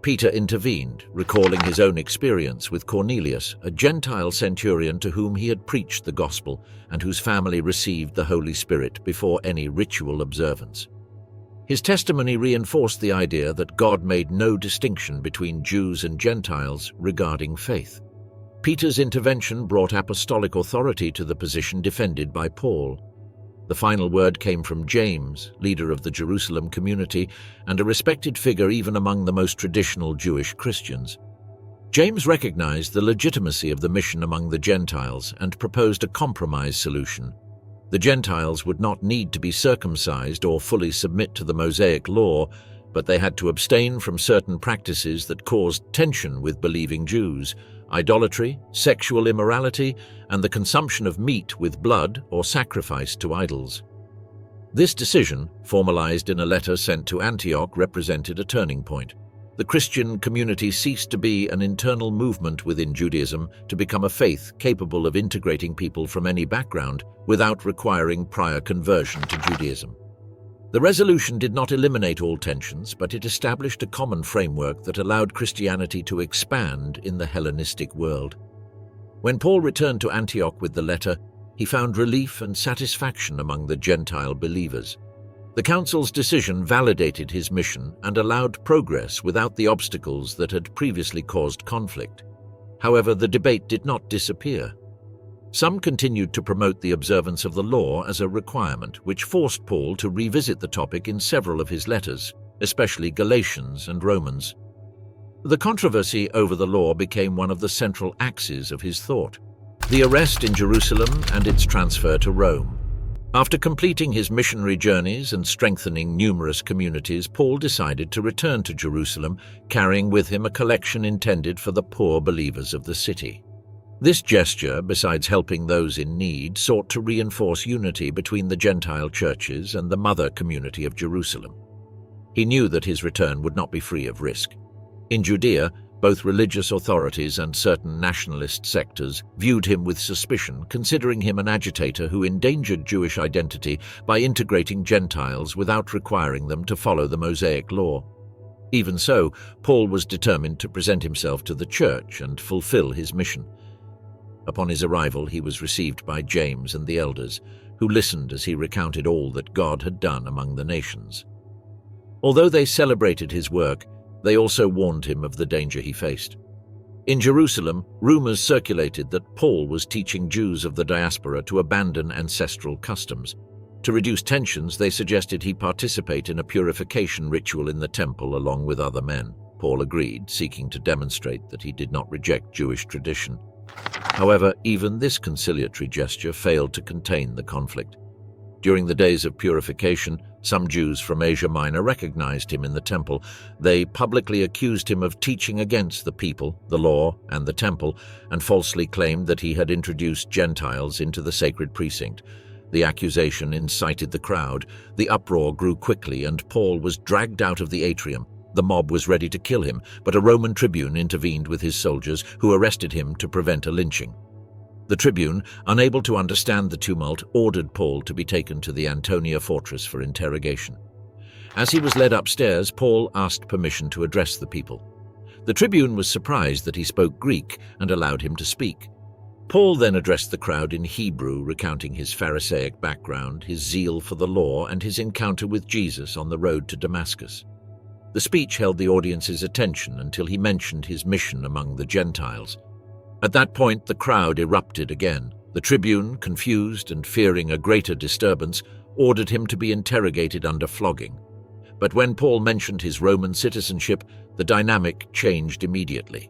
Peter intervened, recalling his own experience with Cornelius, a Gentile centurion to whom he had preached the gospel and whose family received the Holy Spirit before any ritual observance. His testimony reinforced the idea that God made no distinction between Jews and Gentiles regarding faith. Peter's intervention brought apostolic authority to the position defended by Paul. The final word came from James, leader of the Jerusalem community and a respected figure even among the most traditional Jewish Christians. James recognized the legitimacy of the mission among the Gentiles and proposed a compromise solution. The Gentiles would not need to be circumcised or fully submit to the Mosaic law, but they had to abstain from certain practices that caused tension with believing Jews: idolatry, sexual immorality, and the consumption of meat with blood or sacrifice to idols. This decision, formalized in a letter sent to Antioch, represented a turning point. The Christian community ceased to be an internal movement within Judaism to become a faith capable of integrating people from any background without requiring prior conversion to Judaism. The resolution did not eliminate all tensions, but it established a common framework that allowed Christianity to expand in the Hellenistic world. When Paul returned to Antioch with the letter, he found relief and satisfaction among the Gentile believers. The council's decision validated his mission and allowed progress without the obstacles that had previously caused conflict. However, the debate did not disappear. Some continued to promote the observance of the law as a requirement, which forced Paul to revisit the topic in several of his letters, especially Galatians and Romans. The controversy over the law became one of the central axes of his thought. The arrest in Jerusalem and its transfer to Rome. After completing his missionary journeys and strengthening numerous communities, Paul decided to return to Jerusalem, carrying with him a collection intended for the poor believers of the city. This gesture, besides helping those in need, sought to reinforce unity between the Gentile churches and the mother community of Jerusalem. He knew that his return would not be free of risk. In Judea, both religious authorities and certain nationalist sectors viewed him with suspicion, considering him an agitator who endangered Jewish identity by integrating Gentiles without requiring them to follow the Mosaic law. Even so, Paul was determined to present himself to the church and fulfill his mission. Upon his arrival, he was received by James and the elders, who listened as he recounted all that God had done among the nations. Although they celebrated his work, they also warned him of the danger he faced. In Jerusalem, rumors circulated that Paul was teaching Jews of the diaspora to abandon ancestral customs. To reduce tensions, they suggested he participate in a purification ritual in the temple along with other men. Paul agreed, seeking to demonstrate that he did not reject Jewish tradition. However, even this conciliatory gesture failed to contain the conflict. During the days of purification, some Jews from Asia Minor recognized him in the temple. They publicly accused him of teaching against the people, the law, and the temple, and falsely claimed that he had introduced Gentiles into the sacred precinct. The accusation incited the crowd. The uproar grew quickly, and Paul was dragged out of the atrium. The mob was ready to kill him, but a Roman tribune intervened with his soldiers, who arrested him to prevent a lynching. The tribune, unable to understand the tumult, ordered Paul to be taken to the Antonia fortress for interrogation. As he was led upstairs, Paul asked permission to address the people. The tribune was surprised that he spoke Greek and allowed him to speak. Paul then addressed the crowd in Hebrew, recounting his Pharisaic background, his zeal for the law, and his encounter with Jesus on the road to Damascus. The speech held the audience's attention until he mentioned his mission among the Gentiles. At that point, the crowd erupted again. The tribune, confused and fearing a greater disturbance, ordered him to be interrogated under flogging. But when Paul mentioned his Roman citizenship, the dynamic changed immediately.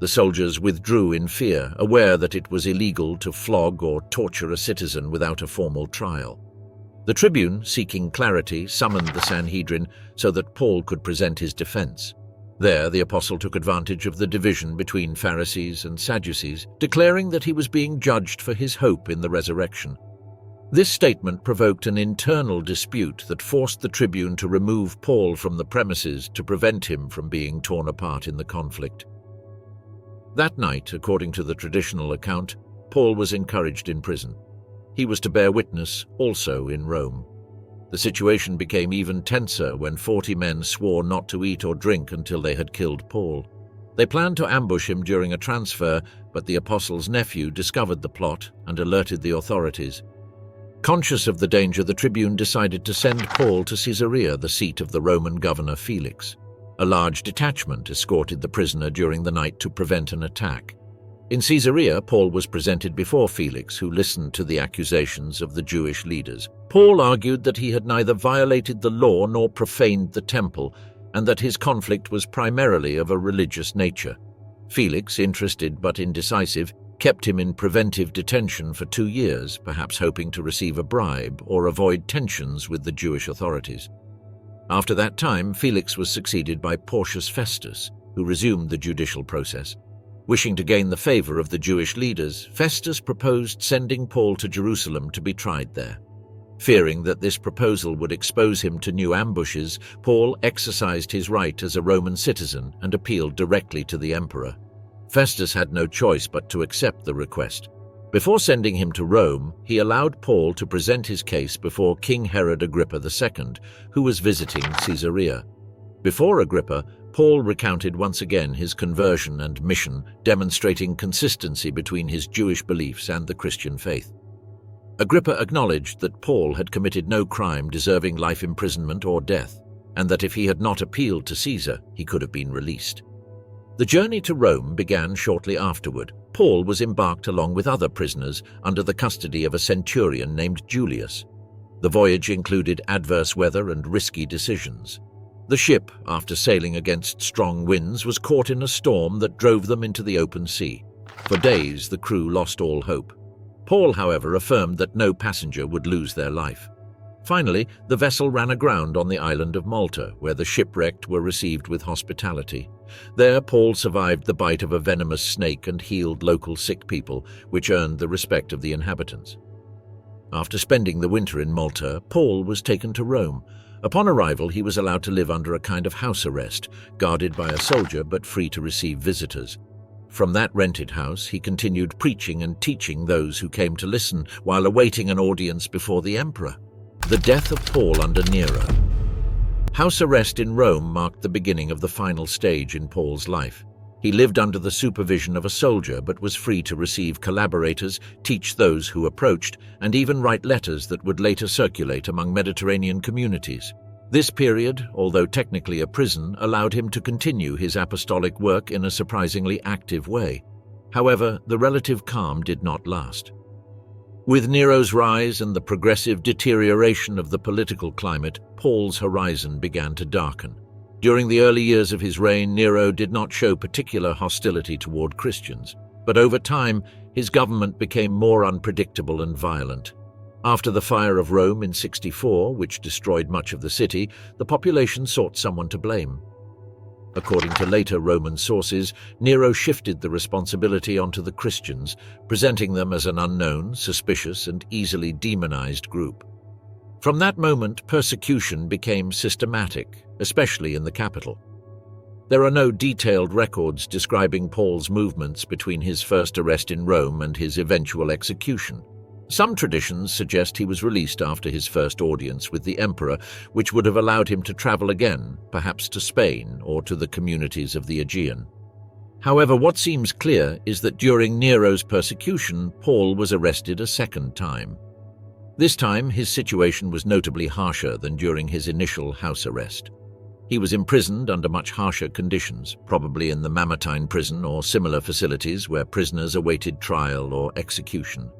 The soldiers withdrew in fear, aware that it was illegal to flog or torture a citizen without a formal trial. The tribune, seeking clarity, summoned the Sanhedrin so that Paul could present his defense. There, the apostle took advantage of the division between Pharisees and Sadducees, declaring that he was being judged for his hope in the resurrection. This statement provoked an internal dispute that forced the tribune to remove Paul from the premises to prevent him from being torn apart in the conflict. That night, according to the traditional account, Paul was encouraged in prison. He was to bear witness also in Rome. The situation became even tenser when 40 men swore not to eat or drink until they had killed Paul. They planned to ambush him during a transfer, but the apostle's nephew discovered the plot and alerted the authorities. Conscious of the danger, the tribune decided to send Paul to Caesarea, the seat of the Roman governor Felix. A large detachment escorted the prisoner during the night to prevent an attack. In Caesarea, Paul was presented before Felix, who listened to the accusations of the Jewish leaders. Paul argued that he had neither violated the law nor profaned the temple, and that his conflict was primarily of a religious nature. Felix, interested but indecisive, kept him in preventive detention for 2 years, perhaps hoping to receive a bribe or avoid tensions with the Jewish authorities. After that time, Felix was succeeded by Porcius Festus, who resumed the judicial process. Wishing to gain the favor of the Jewish leaders, Festus proposed sending Paul to Jerusalem to be tried there. Fearing that this proposal would expose him to new ambushes, Paul exercised his right as a Roman citizen and appealed directly to the emperor. Festus had no choice but to accept the request. Before sending him to Rome, he allowed Paul to present his case before King Herod Agrippa II, who was visiting Caesarea. Before Agrippa, Paul recounted once again his conversion and mission, demonstrating consistency between his Jewish beliefs and the Christian faith. Agrippa acknowledged that Paul had committed no crime deserving life imprisonment or death, and that if he had not appealed to Caesar, he could have been released. The journey to Rome began shortly afterward. Paul was embarked along with other prisoners under the custody of a centurion named Julius. The voyage included adverse weather and risky decisions. The ship, after sailing against strong winds, was caught in a storm that drove them into the open sea. For days, the crew lost all hope. Paul, however, affirmed that no passenger would lose their life. Finally, the vessel ran aground on the island of Malta, where the shipwrecked were received with hospitality. There, Paul survived the bite of a venomous snake and healed local sick people, which earned the respect of the inhabitants. After spending the winter in Malta, Paul was taken to Rome. Upon arrival, he was allowed to live under a kind of house arrest, guarded by a soldier but free to receive visitors. From that rented house, he continued preaching and teaching those who came to listen while awaiting an audience before the emperor. The death of Paul under Nero. House arrest in Rome marked the beginning of the final stage in Paul's life. He lived under the supervision of a soldier but was free to receive collaborators, teach those who approached, and even write letters that would later circulate among Mediterranean communities. This period, although technically a prison, allowed him to continue his apostolic work in a surprisingly active way. However, the relative calm did not last. With Nero's rise and the progressive deterioration of the political climate, Paul's horizon began to darken. During the early years of his reign, Nero did not show particular hostility toward Christians, but over time, his government became more unpredictable and violent. After the fire of Rome in 64, which destroyed much of the city, the population sought someone to blame. According to later Roman sources, Nero shifted the responsibility onto the Christians, presenting them as an unknown, suspicious, and easily demonized group. From that moment, persecution became systematic, especially in the capital. There are no detailed records describing Paul's movements between his first arrest in Rome and his eventual execution. Some traditions suggest he was released after his first audience with the emperor, which would have allowed him to travel again, perhaps to Spain or to the communities of the Aegean. However, what seems clear is that during Nero's persecution, Paul was arrested a second time. This time, his situation was notably harsher than during his initial house arrest. He was imprisoned under much harsher conditions, probably in the Mamertine prison or similar facilities where prisoners awaited trial or execution.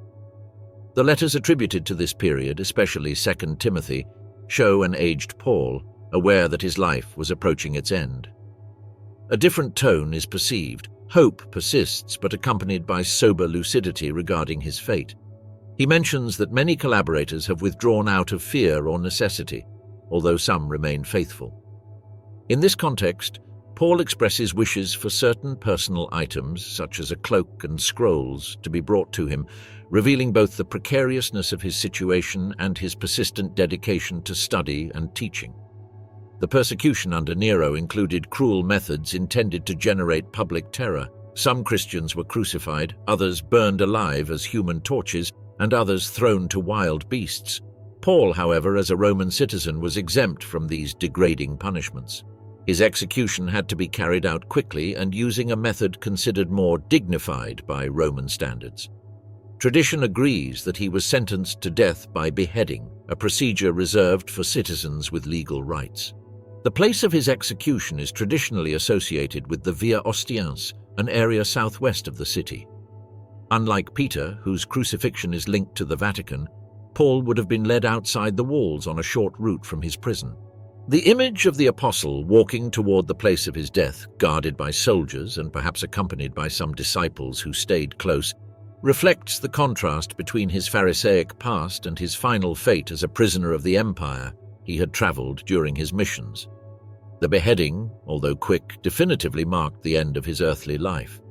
The letters attributed to this period, especially 2 Timothy, show an aged Paul, aware that his life was approaching its end. A different tone is perceived. Hope persists, but accompanied by sober lucidity regarding his fate. He mentions that many collaborators have withdrawn out of fear or necessity, although some remain faithful. In this context, Paul expresses wishes for certain personal items, such as a cloak and scrolls, to be brought to him, revealing both the precariousness of his situation and his persistent dedication to study and teaching. The persecution under Nero included cruel methods intended to generate public terror. Some Christians were crucified, others burned alive as human torches, and others thrown to wild beasts. Paul, however, as a Roman citizen, was exempt from these degrading punishments. His execution had to be carried out quickly and using a method considered more dignified by Roman standards. Tradition agrees that he was sentenced to death by beheading, a procedure reserved for citizens with legal rights. The place of his execution is traditionally associated with the Via Ostiense, an area southwest of the city. Unlike Peter, whose crucifixion is linked to the Vatican, Paul would have been led outside the walls on a short route from his prison. The image of the apostle walking toward the place of his death, guarded by soldiers and perhaps accompanied by some disciples who stayed close, reflects the contrast between his Pharisaic past and his final fate as a prisoner of the empire he had traveled during his missions. The beheading, although quick, definitively marked the end of his earthly life.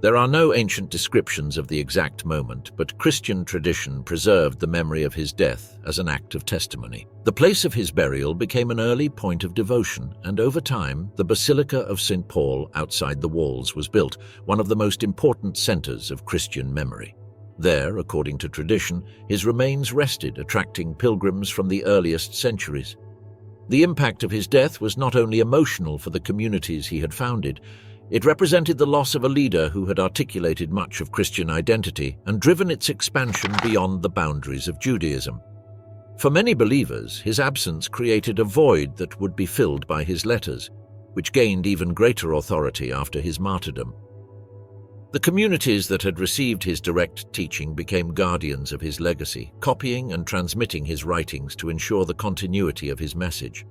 There are no ancient descriptions of the exact moment, but Christian tradition preserved the memory of his death as an act of testimony. The place of his burial became an early point of devotion, and over time, the Basilica of St. Paul outside the walls was built, one of the most important centers of Christian memory. There, according to tradition, his remains rested, attracting pilgrims from the earliest centuries. The impact of his death was not only emotional for the communities he had founded, it represented the loss of a leader who had articulated much of Christian identity and driven its expansion beyond the boundaries of Judaism. For many believers, his absence created a void that would be filled by his letters, which gained even greater authority after his martyrdom. The communities that had received his direct teaching became guardians of his legacy, copying and transmitting his writings to ensure the continuity of his message.